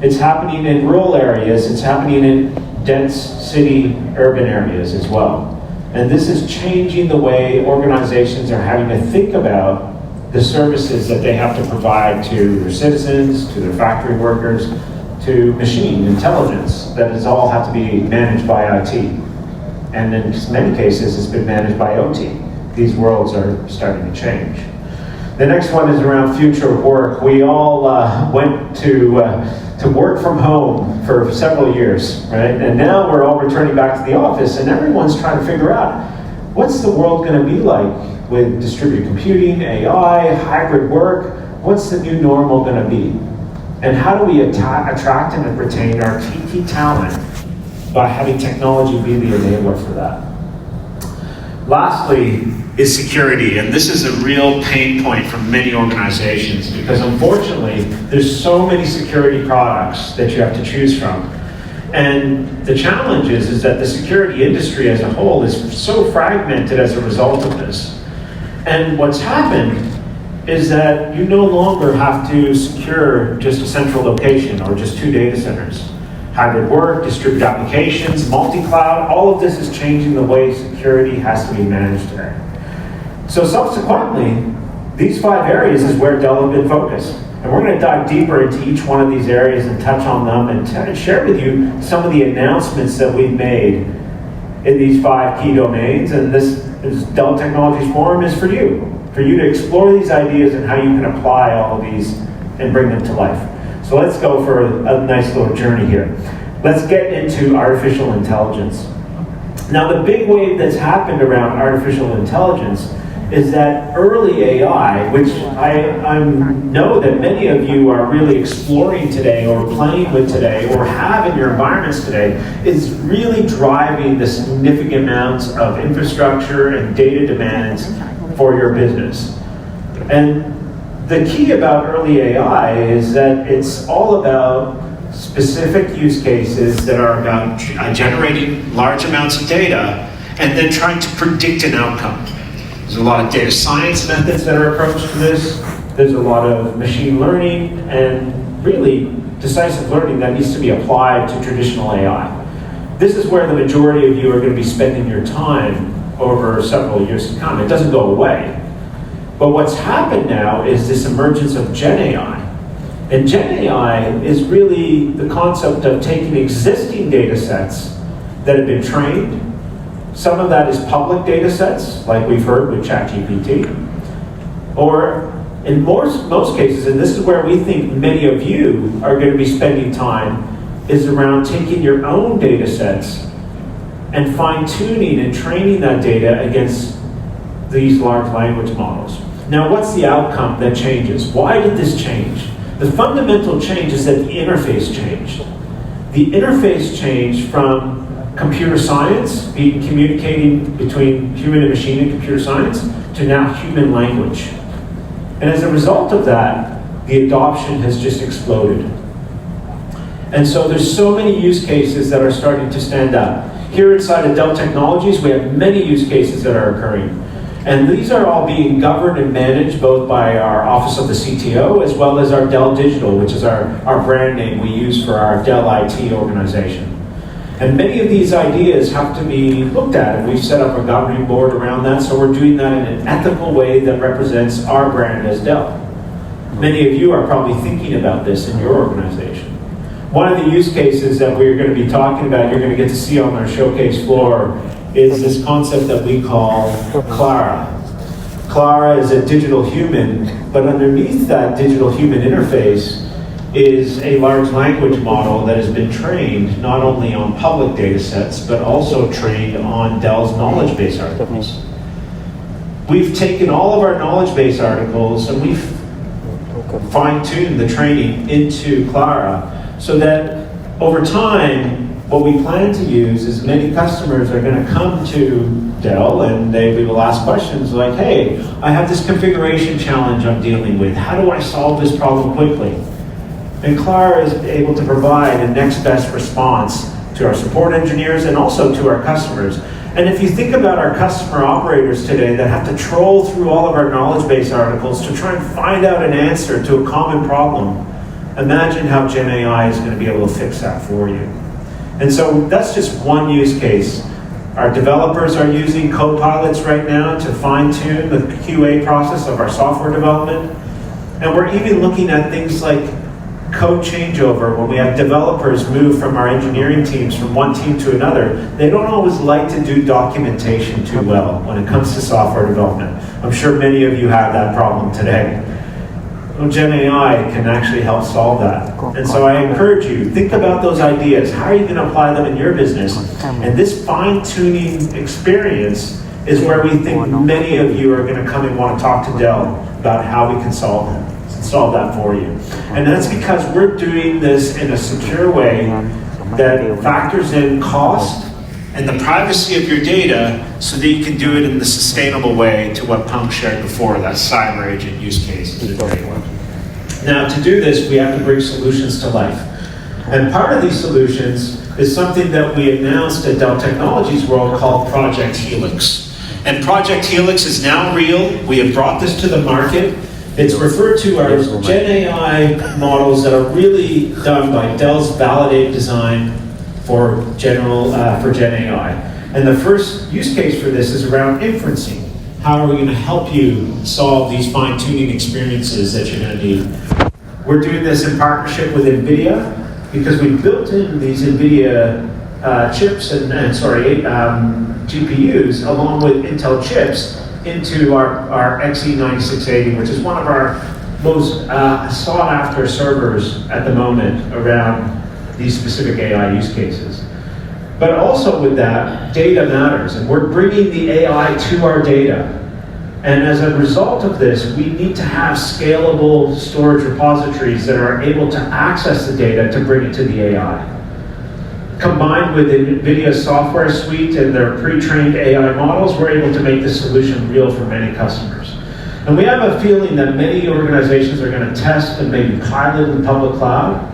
It's happening in rural areas. It's happening in dense city, urban areas as well. And this is changing the way organizations are having to think about the services that they have to provide to their citizens, to their factory workers, to machine intelligence that is all have to be managed by IT. And in many cases, it's been managed by OT. These worlds are starting to change. The next one is around future of work. We all went to work from home for several years, right? And now we're all returning back to the office, and everyone's trying to figure out what's the world going to be like with distributed computing, AI, hybrid work. What's the new normal going to be? And how do we attract and retain our key talent by having technology be the enabler for that? Lastly is security, and this is a real pain point for many organizations because unfortunately there's so many security products that you have to choose from. And the challenge is that the security industry as a whole is so fragmented as a result of this. And what's happened is that you no longer have to secure just a central location or just 2 data centers. Hybrid work, distributed applications, multi-cloud, all of this is changing the way security has to be managed today. So subsequently, these 5 areas is where Dell have been focused. And we're going to dive deeper into each one of these areas and touch on them and share with you some of the announcements that we've made in these 5 key domains. And this Dell Technologies Forum is for you to explore these ideas and how you can apply all of these and bring them to life. So let's go for a nice little journey here. Let's get into artificial intelligence. Now the big wave that's happened around artificial intelligence is that early AI, which I know that many of you are really exploring today or playing with today or have in your environments today, is really driving the significant amounts of infrastructure and data demands for your business. And the key about early AI is that it's all about specific use cases that are about generating large amounts of data and then trying to predict an outcome. There's a lot of data science methods that are approached to this. There's a lot of machine learning and really decisive learning that needs to be applied to traditional AI. This is where the majority of you are going to be spending your time over several years to come. It doesn't go away. But what's happened now is this emergence of Gen AI. And Gen AI is really the concept of taking existing data sets that have been trained. Some of that is public data sets, like we've heard with ChatGPT. Or in most cases, and this is where we think many of you are going to be spending time, is around taking your own data sets and fine-tuning and training that data against these large language models. Now, what's the outcome that changes? Why did this change? The fundamental change is that the interface changed. The interface changed from computer science, communicating between human and machine and computer science, to now human language. And as a result of that, the adoption has just exploded. And so there's so many use cases that are starting to stand up. Here inside of Dell Technologies, we have many use cases that are occurring. And these are all being governed and managed both by our Office of the CTO as well as our Dell Digital, which is our brand name we use for our Dell IT organization. And many of these ideas have to be looked at, and we've set up a governing board around that, so we're doing that in an ethical way that represents our brand as Dell. Many of you are probably thinking about this in your organization. One of the use cases that we're going to be talking about, you're going to get to see on our showcase floor, is this concept that we call Clara. Clara is a digital human, but underneath that digital human interface is a large language model that has been trained not only on public data sets, but also trained on Dell's knowledge base articles. We've taken all of our knowledge base articles and we've fine-tuned the training into Clara so that over time, what we plan to use is many customers are going to come to Dell and we will ask questions like, hey, I have this configuration challenge I'm dealing with. How do I solve this problem quickly? And Clara is able to provide a next best response to our support engineers and also to our customers. And if you think about our customer operators today that have to troll through all of our knowledge base articles to try and find out an answer to a common problem, imagine how Gen AI is going to be able to fix that for you. And so that's just one use case. Our developers are using co-pilots right now to fine-tune the QA process of our software development. And we're even looking at things like code changeover. When we have developers move from our engineering teams from one team to another, they don't always like to do documentation too well when it comes to software development. I'm sure many of you have that problem today. Well, Gen AI can actually help solve that. And so I encourage you, think about those ideas. How are you going to apply them in your business? And this fine-tuning experience is where we think many of you are going to come and want to talk to Dell about how we can solve them. solve that for you. And that's because we're doing this in a secure way that factors in cost and the privacy of your data so that you can do it in the sustainable way to what Punk shared before, that cyber agent use case is a great one. Now, to do this, we have to bring solutions to life. And part of these solutions is something that we announced at Dell Technologies World called Project Helix. And Project Helix is now real. We have brought this to the market. It's referred to as Gen AI models that are really done by Dell's validated design for Gen AI. And the first use case for this is around inferencing. How are we going to help you solve these fine-tuning experiences that you're going to need? We're doing this in partnership with NVIDIA because we built in these NVIDIA chips and GPUs along with Intel chips into our XE9680, which is one of our most sought-after servers at the moment around these specific AI use cases. But also with that, data matters, and we're bringing the AI to our data. And as a result of this, we need to have scalable storage repositories that are able to access the data to bring it to the AI. Combined with NVIDIA's software suite and their pre-trained AI models, we're able to make this solution real for many customers. And we have a feeling that many organizations are going to test and maybe pilot in the public cloud,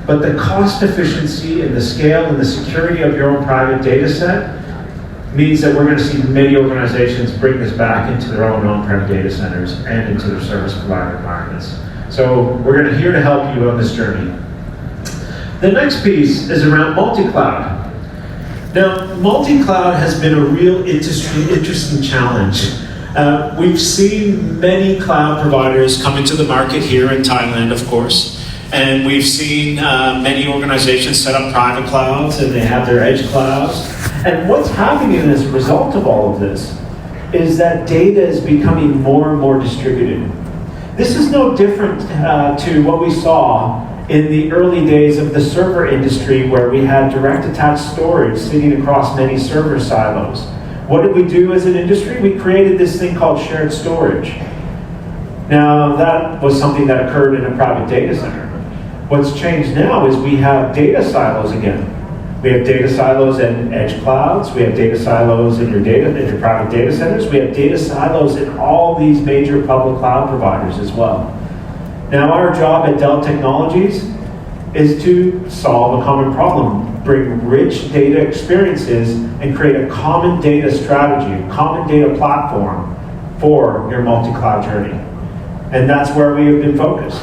but the cost efficiency and the scale and the security of your own private data set means that we're going to see many organizations bring this back into their own on-prem data centers and into their service provider environments. So we're going to here to help you on this journey. The next piece is around multi-cloud. Now, multi-cloud has been a real interesting challenge. We've seen many cloud providers come into the market here in Thailand, of course, and we've seen many organizations set up private clouds and they have their edge clouds. And what's happening as a result of all of this is that data is becoming more and more distributed. This is no different to what we saw in the early days of the server industry where we had direct attached storage sitting across many server silos. What did we do as an industry? We created this thing called shared storage. Now, that was something that occurred in a private data center. What's changed now is we have data silos again. We have data silos in edge clouds. We have data silos in your private data centers. We have data silos in all these major public cloud providers as well. Now, our job at Dell Technologies is to solve a common problem, bring rich data experiences, and create a common data strategy, a common data platform for your multi-cloud journey. And that's where we have been focused.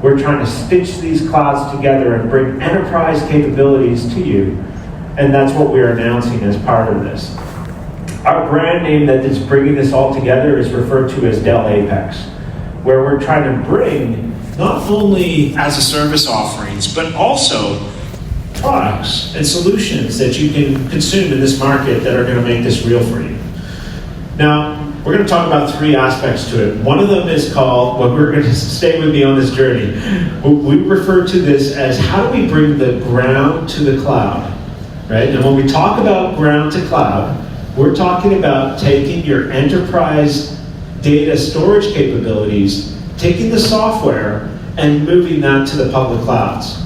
We're trying to stitch these clouds together and bring enterprise capabilities to you. And that's what we're announcing as part of this. Our brand name that is bringing this all together is referred to as Dell Apex, where we're trying to bring not only as a service offerings, but also products and solutions that you can consume in this market that are going to make this real for you. Now, we're going to talk about three aspects to it. One of them is called, well, we're going to stay with me on this journey. We refer to this as how do we bring the ground to the cloud, right? And when we talk about ground to cloud, we're talking about taking your enterprise data storage capabilities, taking the software, and moving that to the public clouds.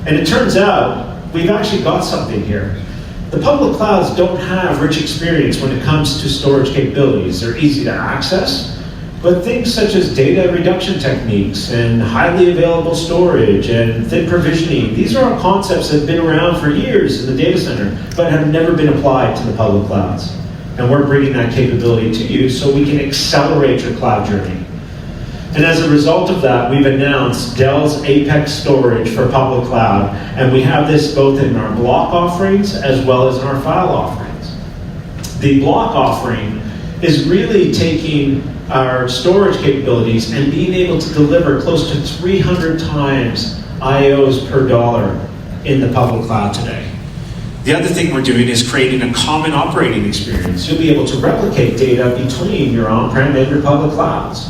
And it turns out, we've actually got something here. The public clouds don't have rich experience when it comes to storage capabilities. They're easy to access, but things such as data reduction techniques and highly available storage and thin provisioning, these are all concepts that have been around for years in the data center, but have never been applied to the public clouds. And we're bringing that capability to you so we can accelerate your cloud journey. And as a result of that, we've announced Dell's Apex Storage for public cloud, and we have this both in our block offerings as well as in our file offerings. The block offering is really taking our storage capabilities and being able to deliver close to 300 times IOs per dollar in the public cloud today. The other thing we're doing is creating a common operating experience. You'll be able to replicate data between your on-prem and your public clouds.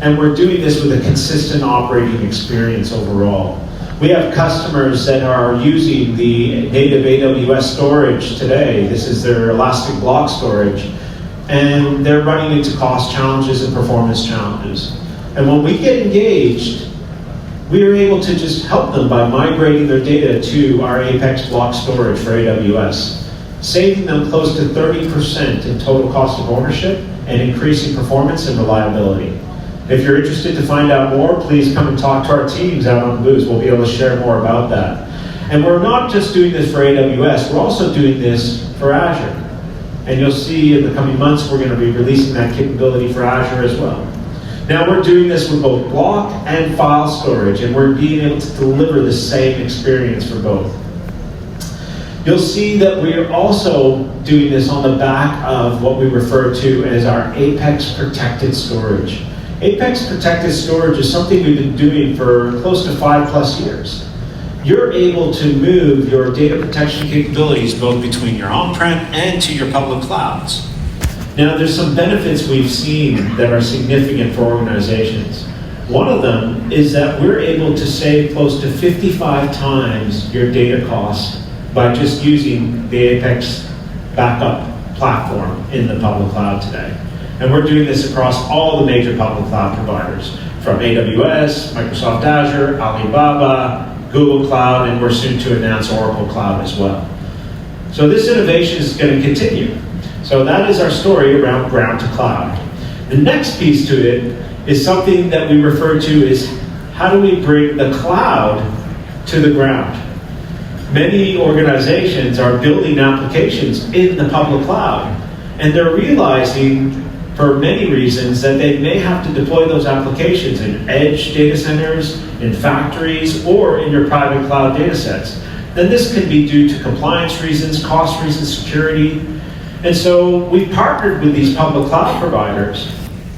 And we're doing this with a consistent operating experience overall. We have customers that are using the native AWS storage today. This is their elastic block storage. And they're running into cost challenges and performance challenges. And when we get engaged, we are able to just help them by migrating their data to our Apex block storage for AWS, saving them close to 30% in total cost of ownership and increasing performance and reliability. If you're interested to find out more, please come and talk to our teams out on the booth. We'll be able to share more about that. And we're not just doing this for AWS, we're also doing this for Azure. And you'll see in the coming months, we're going to be releasing that capability for Azure as well. Now we're doing this with both block and file storage, and we're being able to deliver the same experience for both. You'll see that we are also doing this on the back of what we refer to as our Apex Protected Storage. Apex Protected Storage is something we've been doing for close to 5+ years. You're able to move your data protection capabilities both between your on-prem and to your public clouds. Now, there's some benefits we've seen that are significant for organizations. One of them is that we're able to save close to 55 times your data costs by just using the Apex backup platform in the public cloud today. And we're doing this across all the major public cloud providers, from AWS, Microsoft Azure, Alibaba, Google Cloud, and we're soon to announce Oracle Cloud as well. So this innovation is going to continue. So that is our story around ground to cloud. The next piece to it is something that we refer to as how do we bring the cloud to the ground? Many organizations are building applications in the public cloud, and they're realizing for many reasons that they may have to deploy those applications in edge data centers, in factories, or in your private cloud data sets. Then this can be due to compliance reasons, cost reasons, security. And so we partnered with these public cloud providers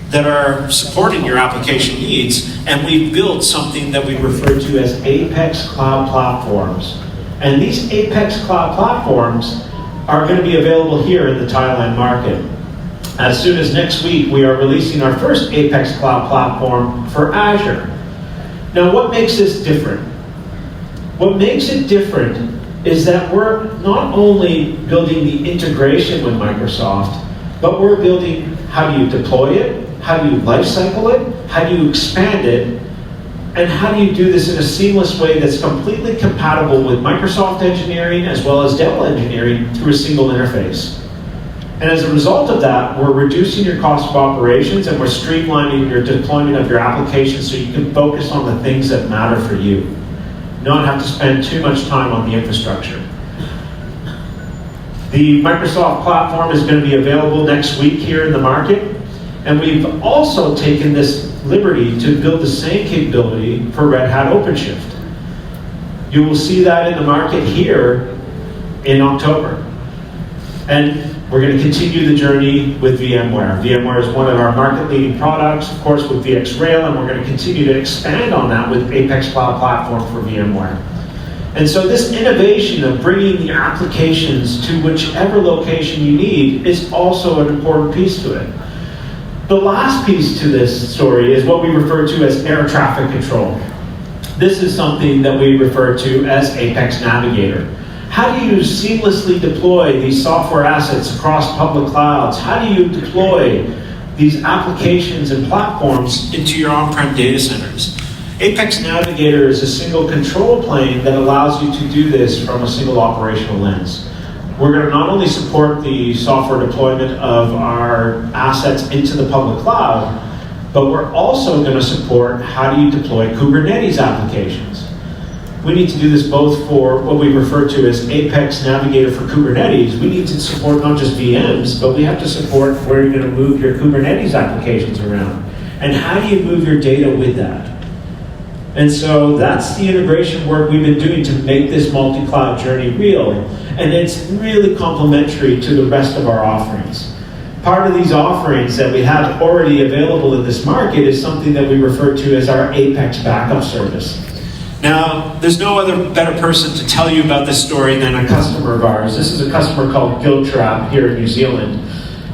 that are supporting your application needs, and we've built something that we refer to as Apex Cloud Platforms. And these Apex Cloud Platforms are going to be available here in the Thailand market. As soon as next week, we are releasing our first Apex Cloud Platform for Azure. Now, what makes this different? What makes it different is that we're not only building the integration with Microsoft, but we're building how do you deploy it, how do you lifecycle it, how do you expand it, and how do you do this in a seamless way that's completely compatible with Microsoft engineering as well as Dell engineering through a single interface. And as a result of that, we're reducing your cost of operations and we're streamlining your deployment of your applications so you can focus on the things that matter for you, not have to spend too much time on the infrastructure. The Microsoft platform is going to be available next week here in the market, and we've also taken this liberty to build the same capability for Red Hat OpenShift. You will see that in the market here in October. And we're going to continue the journey with VMware. VMware is one of our market-leading products, of course, with VxRail, and we're going to continue to expand on that with Apex Cloud Platform for VMware. And so this innovation of bringing the applications to whichever location you need is also an important piece to it. The last piece to this story is what we refer to as air traffic control. This is something that we refer to as Apex Navigator. How do you seamlessly deploy these software assets across public clouds? How do you deploy these applications and platforms into your on-prem data centers? Apex Navigator is a single control plane that allows you to do this from a single operational lens. We're going to not only support the software deployment of our assets into the public cloud, but we're also going to support how do you deploy Kubernetes applications. We need to do this both for what we refer to as Apex Navigator for Kubernetes. We need to support not just VMs, but we have to support where you're going to move your Kubernetes applications around. And how do you move your data with that? And so that's the integration work we've been doing to make this multi-cloud journey real. And it's really complementary to the rest of our offerings. Part of these offerings that we have already available in this market is something that we refer to as our Apex Backup Service. Now, there's no other better person to tell you about this story than a customer of ours. This is a customer called Guildtrap here in New Zealand,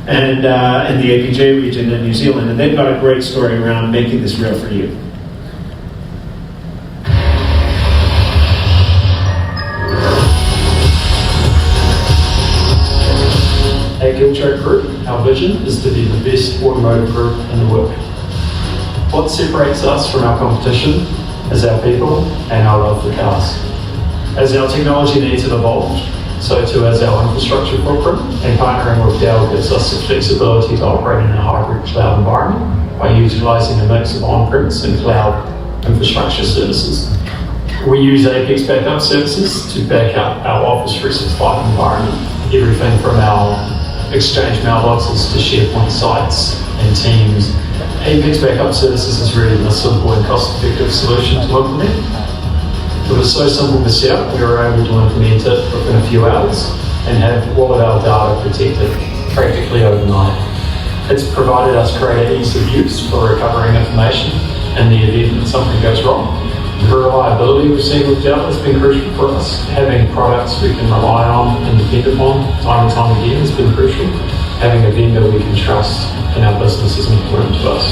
and in the APJ region in New Zealand, and they've got a great story around making this real for you. At Guildtrap Group, our vision is to be the best automotive group in the world. What separates us from our competition is our people and our love for cars. As our technology needs have evolved, so too has our infrastructure footprint, and partnering with Dell gives us the flexibility to operate in a hybrid cloud environment by utilising a mix of on-premise and cloud infrastructure services. We use Apex backup services to back up our Office 365 environment, everything from our Exchange mailboxes to SharePoint sites and Teams. Apex backup services is really a simple and cost-effective solution to implement. It was so simple to set up, we were able to implement it within a few hours and have all of our data protected practically overnight. It's provided us greater ease of use for recovering information in the event that something goes wrong. The reliability we've seen with Dell has been crucial for us. Having products we can rely on and depend upon time and time again has been crucial. Having a vendor we can trust in our business is important to us.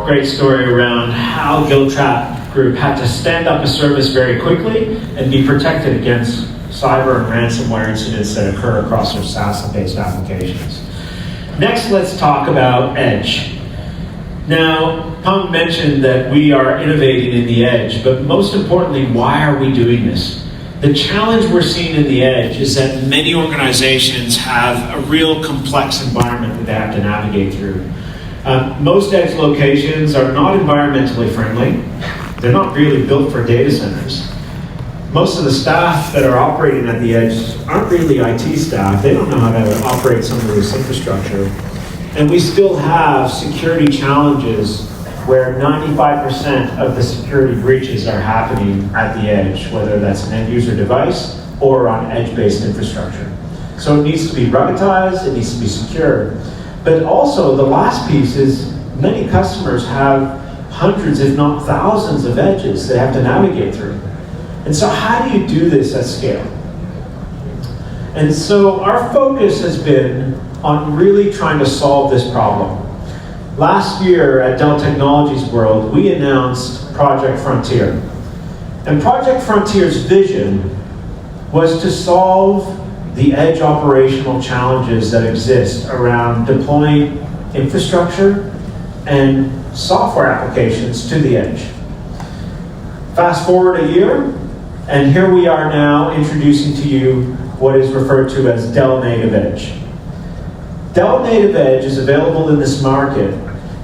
Great story around how Giltrap Group had to stand up a service very quickly and be protected against cyber and ransomware incidents that occur across their SaaS-based applications. Next, let's talk about Edge. Now, Peng mentioned that we are innovating in the Edge, but most importantly, why are we doing this? The challenge we're seeing in the Edge is that many organizations have a real complex environment that they have to navigate through. Most Edge locations are not environmentally friendly. They're not really built for data centers. Most of the staff that are operating at the Edge aren't really IT staff. They don't know how to operate some of this infrastructure. And we still have security challenges where 95% of the security breaches are happening at the Edge, whether that's an end user device or on Edge-based infrastructure. So it needs to be ruggedized, it needs to be secure. But also the last piece is many customers have hundreds, if not thousands of edges they have to navigate through. And so how do you do this at scale? And so our focus has been on really trying to solve this problem. Last year at Dell Technologies World, we announced Project Frontier. And Project Frontier's vision was to solve the edge operational challenges that exist around deploying infrastructure and software applications to the edge. Fast forward a year, and here we are now introducing to you what is referred to as Dell Native Edge. Dell Native Edge is available in this market,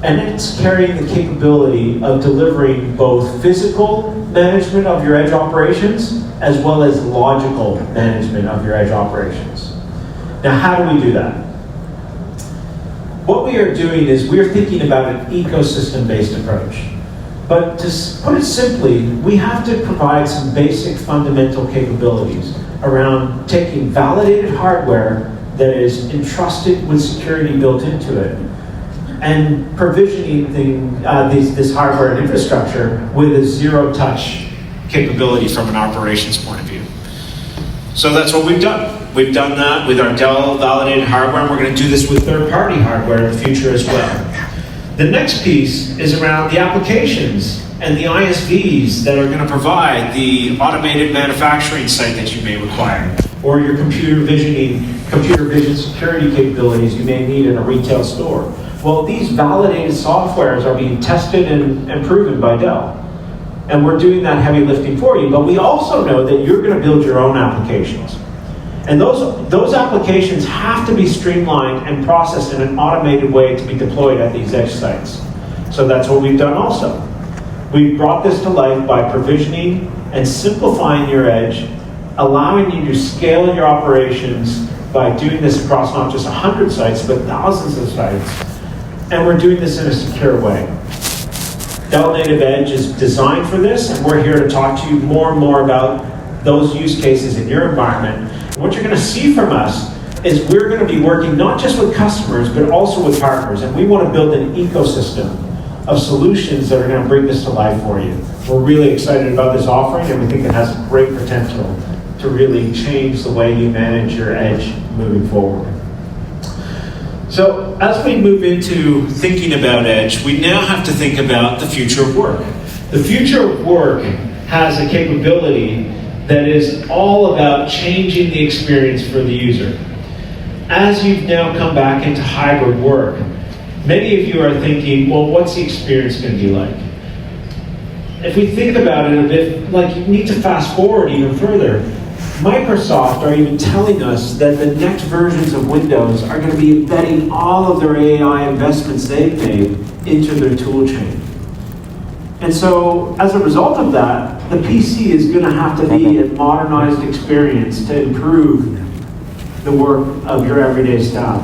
and it's carrying the capability of delivering both physical management of your edge operations as well as logical management of your edge operations. Now, how do we do that? What we are doing is we're thinking about an ecosystem-based approach. But to put it simply, we have to provide some basic fundamental capabilities around taking validated hardware that is entrusted with security built into it and provisioning this hardware and infrastructure with a zero-touch capability from an operations point of view. So that's what we've done. We've done that with our Dell validated hardware, and we're going to do this with third-party hardware in the future as well. The next piece is around the applications and the ISVs that are going to provide the automated manufacturing site that you may require, or your computer vision security capabilities you may need in a retail store. Well, these validated softwares are being tested and proven by Dell. And we're doing that heavy lifting for you, but we also know that you're going to build your own applications. And those applications have to be streamlined and processed in an automated way to be deployed at these edge sites. So that's what we've done also. We've brought this to life by provisioning and simplifying your edge, allowing you to scale your operations by doing this across not just 100 sites, but thousands of sites. And we're doing this in a secure way. Dell Native Edge is designed for this, and we're here to talk to you more and more about those use cases in your environment. And what you're going to see from us is we're going to be working not just with customers, but also with partners. And we want to build an ecosystem of solutions that are going to bring this to life for you. We're really excited about this offering, and we think it has great potential to really change the way you manage your edge moving forward. So as we move into thinking about edge, we now have to think about the future of work. The future of work has a capability that is all about changing the experience for the user. as you've now come back into hybrid work, many of you are thinking, well, what's the experience going to be like? If we think about it a bit, like you need to fast forward even further. Microsoft are even telling us that the next versions of Windows are going to be embedding all of their AI investments they've made into their tool chain. And so, as a result of that, the PC is going to have to be a modernized experience to improve the work of your everyday staff.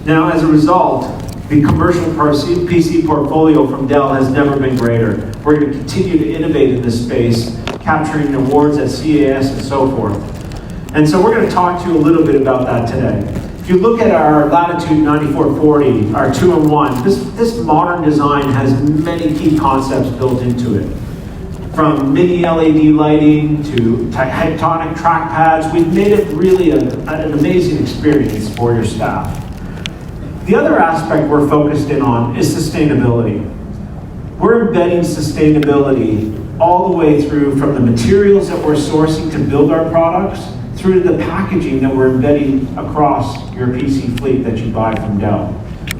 Now, as a result, the commercial PC portfolio from Dell has never been greater. We're going to continue to innovate in this space, capturing awards at CES and so forth. And so we're going to talk to you a little bit about that today. If you look at our Latitude 9440, our 2-in-1, this modern design has many key concepts built into it. From mini LED lighting to tectonic trackpads, we've made it really an amazing experience for your staff. The other aspect we're focused in on is sustainability. We're embedding sustainability all the way through from the materials that we're sourcing to build our products through to the packaging that we're embedding across your PC fleet that you buy from Dell.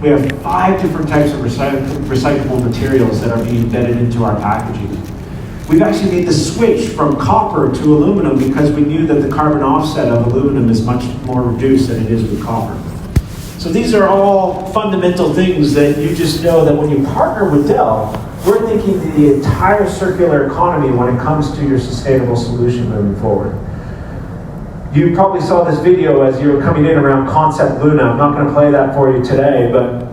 We have 5 different types of recyclable materials that are being embedded into our packaging. We've actually made the switch from copper to aluminum because we knew that the carbon offset of aluminum is much more reduced than it is with copper. So these are all fundamental things that you just know that when you partner with Dell, we're thinking the entire circular economy when it comes to your sustainable solution moving forward. You probably saw this video as you were coming in around Concept Luna. I'm not going to play that for you today, but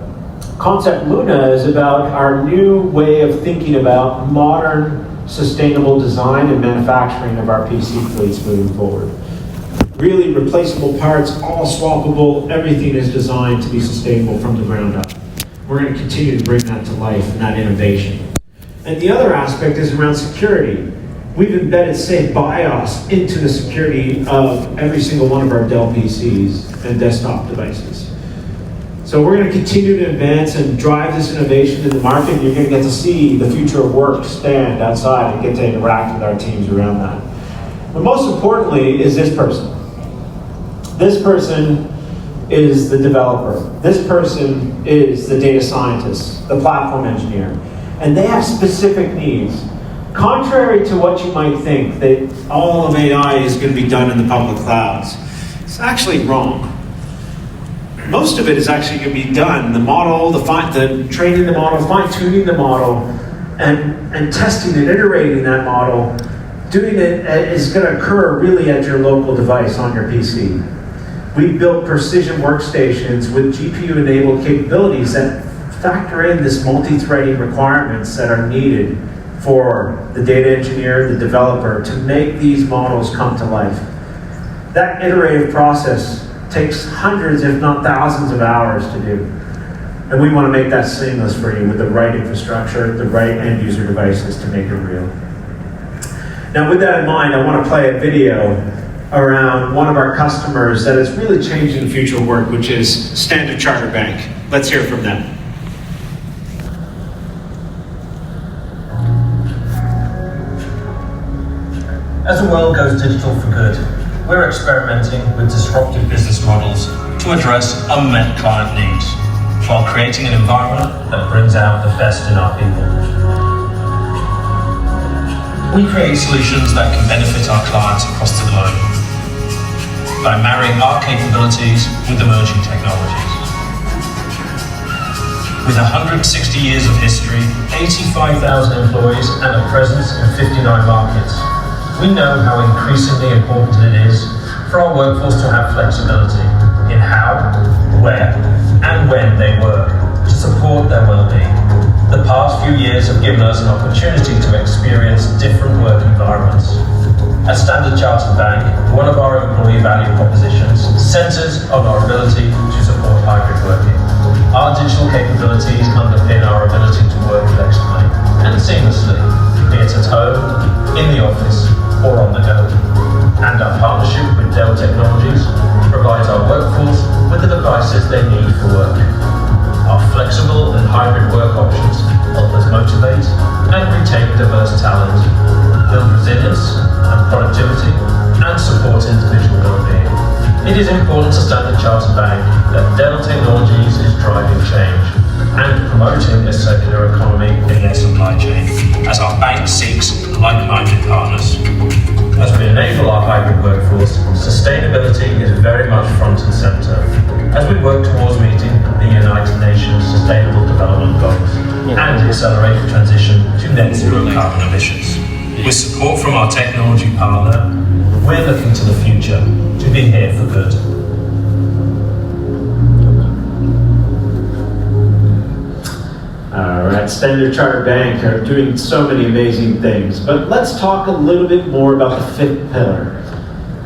Concept Luna is about our new way of thinking about modern, sustainable design and manufacturing of our PC fleets moving forward. Really replaceable parts, all swappable, everything is designed to be sustainable from the ground up. We're going to continue to bring that to life and that innovation. And the other aspect is around security. We've embedded Safe BIOS into the security of every single one of our Dell PCs and desktop devices. So we're going to continue to advance and drive this innovation in the market, and you're going to get to see the future of work stand outside and get to interact with our teams around that. But most importantly is this person. This person is the developer. This person is the data scientist, the platform engineer. And they have specific needs. Contrary to what you might think, that all of AI is going to be done in the public clouds, it's actually wrong. Most of it is actually going to be done, the model, the training the model, fine-tuning the model, and testing and iterating that model, doing it is going to occur really at your local device on your PC. We built precision workstations with GPU-enabled capabilities that factor in this multi-threading requirements that are needed for the data engineer, the developer, to make these models come to life. That iterative process takes hundreds, if not thousands of hours to do. And we want to make that seamless for you with the right infrastructure, the right end user devices to make it real. Now with that in mind, I want to play a video around one of our customers that is really changing the future of work, which is Standard Chartered Bank. Let's hear from them. As the world goes digital for good, we're experimenting with disruptive business models to address unmet client needs, while creating an environment that brings out the best in our people. We create solutions that can benefit our clients across the globe by marrying our capabilities with emerging technologies. With 160 years of history, 85,000 employees, and a presence in 59 markets, we know how increasingly important it is for our workforce to have flexibility in how, where, and when they work to support their well-being. The past few years have given us an opportunity to experience different work environments. At Standard Chartered Bank, one of our employee value propositions centers on our ability to support hybrid working. Our digital capabilities underpin our ability to work flexibly and seamlessly, be it at home, in the office, or on the go. And our partnership with Dell Technologies provides our workforce with the devices they need for work. Our flexible and hybrid work options help us motivate and retain diverse talent, build resilience and productivity, and support individual well-being. It is important to Standard Chartered Bank that Dell Technologies is driving change and promoting a circular economy in their supply chain as our bank seeks like-minded partners. As we enable our hybrid workforce, sustainability is very much front and centre as we work towards meeting the United Nations Sustainable Development Goals and accelerate the transition to net zero carbon emissions. With support from our technology partner, we're looking to the future to be here for good. All right, Standard Chartered Bank are doing so many amazing things, but let's talk a little bit more about the fifth pillar.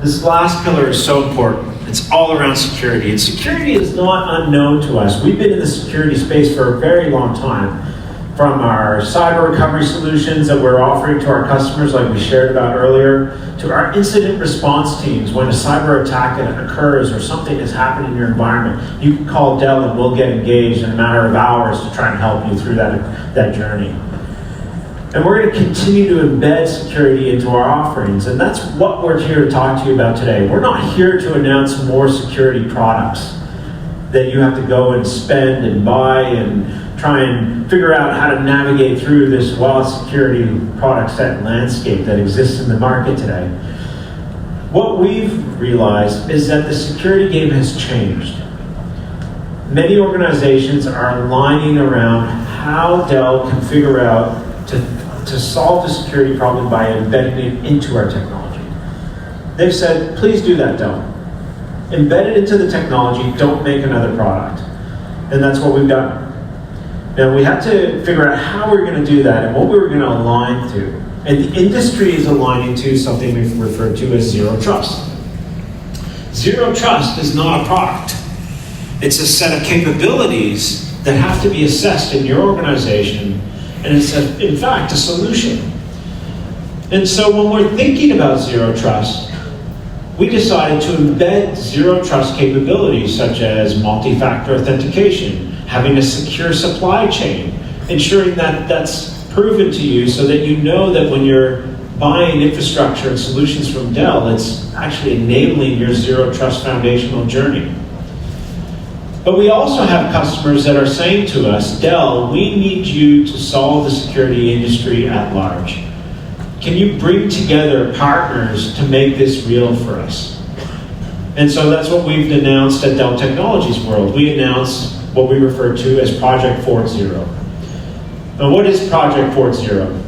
This last pillar is so important. It's all around security, and security is not unknown to us. We've been in the security space for a very long time. From our cyber recovery solutions that we're offering to our customers, like we shared about earlier, to our incident response teams. When a cyber attack occurs or something has happened in your environment, you can call Dell and we'll get engaged in a matter of hours to try and help you through that journey. And we're going to continue to embed security into our offerings, and that's what we're here to talk to you about today. We're not here to announce more security products that you have to go and spend and buy and try and figure out how to navigate through this wild security product set landscape that exists in the market today. What we've realized is that the security game has changed. Many organizations are aligning around how Dell can figure out to solve the security problem by embedding it into our technology. They've said, please do that, Dell. Embed it into the technology, don't make another product. And that's what we've done. Now, we had to figure out how we were going to do that and what we were going to align to. And the industry is aligning to something we've referred to as zero trust. Zero trust is not a product. It's a set of capabilities that have to be assessed in your organization, and it's, in fact, a solution. And so when we're thinking about zero trust, we decided to embed zero trust capabilities such as multi-factor authentication, having a secure supply chain, ensuring that that's proven to you so that you know that when you're buying infrastructure and solutions from Dell, it's actually enabling your zero trust foundational journey. But we also have customers that are saying to us, Dell, we need you to solve the security industry at large. Can you bring together partners to make this real for us? And so that's what we've announced at Dell Technologies World. We announced what we refer to as Project 4.0. Now, what is Project 4.0?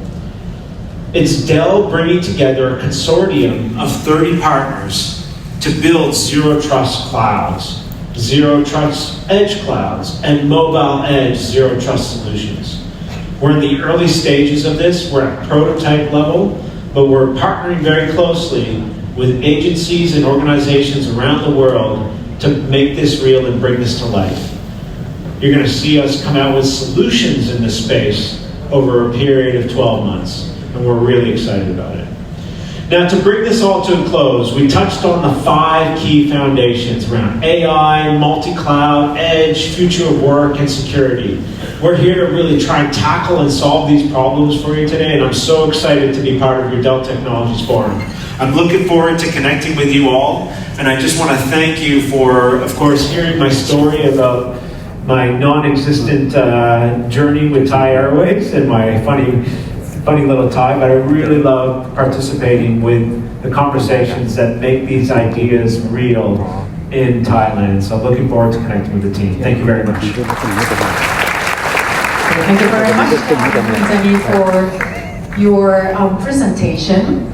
It's Dell bringing together a consortium of 30 partners to build zero trust clouds, zero trust edge clouds, and mobile edge zero trust solutions. We're in the early stages of this. We're at prototype level, but we're partnering very closely with agencies and organizations around the world to make this real and bring this to life. You're going to see us come out with solutions in this space over a period of 12 months, and we're really excited about it. Now, to bring this all to a close, we touched on the 5 key foundations around AI, multi-cloud, edge, future of work, and security. We're here to really try and tackle and solve these problems for you today, and I'm so excited to be part of your Dell Technologies Forum. I'm looking forward to connecting with you all, and I just want to thank you for, of course, hearing my story about my non-existent journey with Thai Airways and my funny little Thai, but I really love participating with the conversations that make these ideas real in Thailand. So looking forward to connecting with the team. Thank you very much. Thank you very much, Anthony, for your presentation.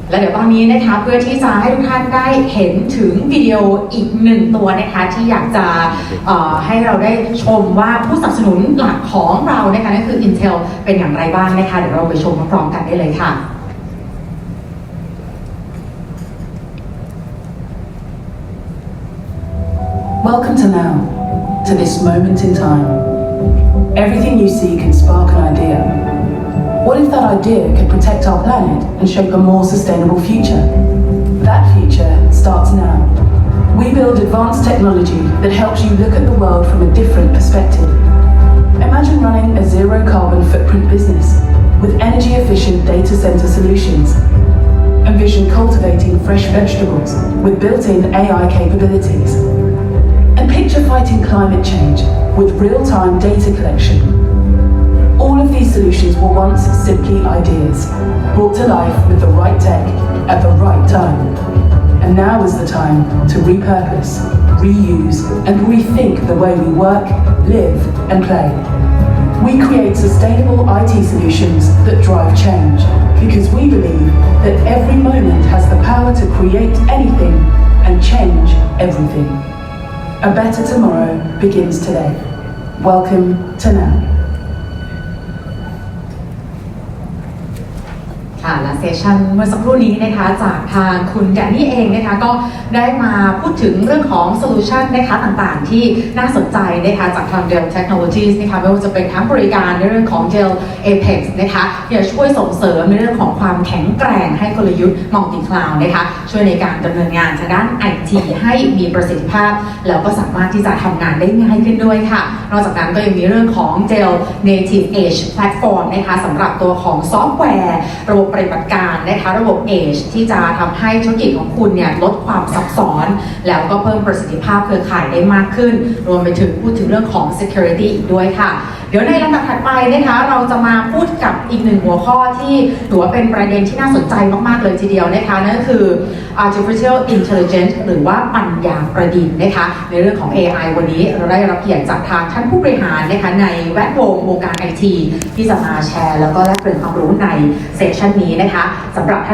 และเดี๋ยวตอนนี้นะคะเพื่อที่จะให้ทุกท่านได้เห็นถึงวิดีโออีก1ตัวนะคะที่อยากจะให้เราได้ชมว่าผู้สนับสนุนหลักของเรานะคะนั่นคือ Intel เป็นอย่างไรบ้างนะคะเดี๋ยวเราไปชมพร้อมๆกันได้เลยค่ะ Welcome to now, to this moment in time. Everything you see can spark an idea. What if that idea could protect our planet and shape a more sustainable future? That future starts now. We build advanced technology that helps you look at the world from a different perspective. Imagine running a zero carbon footprint business with energy efficient data center solutions. envision cultivating fresh vegetables with built-in AI capabilities. And picture fighting climate change with real-time data collection. All of these solutions were once simply ideas, brought to life with the right tech at the right time. And now is the time to repurpose, reuse, and rethink the way we work, live, and play. We create sustainable IT solutions that drive change because we believe that every moment has the power to create anything and change everything. A better tomorrow begins today. Welcome to now. ค่ะและเซสชันเมื่อสักครู่นี้นะคะจากทางคุณแดนนี่เองนะคะก็ได้มาพูดถึงเรื่องของโซลูชันนะคะต่างๆที่น่าสนใจนะคะจากทาง Dell Technologies นะคะไม่ว่าจะเป็นทั้งบริการในเรื่องของ Dell Apex นะคะที่จะช่วยส่งเสริมในเรื่องของความแข็งแกร่งให้กลยุทธ์ Multi Cloud นะคะช่วยในการดำเนินงานทางด้าน IT ให้มีประสิทธิภาพแล้วก็สามารถที่จะทำงานได้ง่ายขึ้นด้วยค่ะนอกจากนั้นก็ยังมีเรื่องของ Dell Native Edge Platform นะคะสำหรับตัวของซอฟต์แวร์ระบบปฏิบัติการนะคะระบบ Edge ที่จะทำให้ธุรกิจของคุณเนี่ยลดความซับซ้อนแล้วก็เพิ่มประสิทธิภาพเครือข่ายได้มากขึ้นรวมไปถึงพูดถึงเรื่องของ security อีกด้วยค่ะเดี๋ยวในลำดับถัดไปนะคะเราจะมาพูดกับอีกหนึ่งหัวข้อที่ถือว่าเป็นประเด็นที่น่าสนใจมากๆเลยทีเดียวนะคะนั่นก็คือ artificial intelligence หรือว่าปัญญาประดิษฐ์นะคะในเรื่องของ AI วันนี้เราได้รับเกียรติจากทางท่านผู้บริหารนะคะในแวดวงการ IT ที่จะมาแชร์แล้วก็แลกเปลี่ยนความรู้ในเซสชันนี้นะคะสำหรับท่าน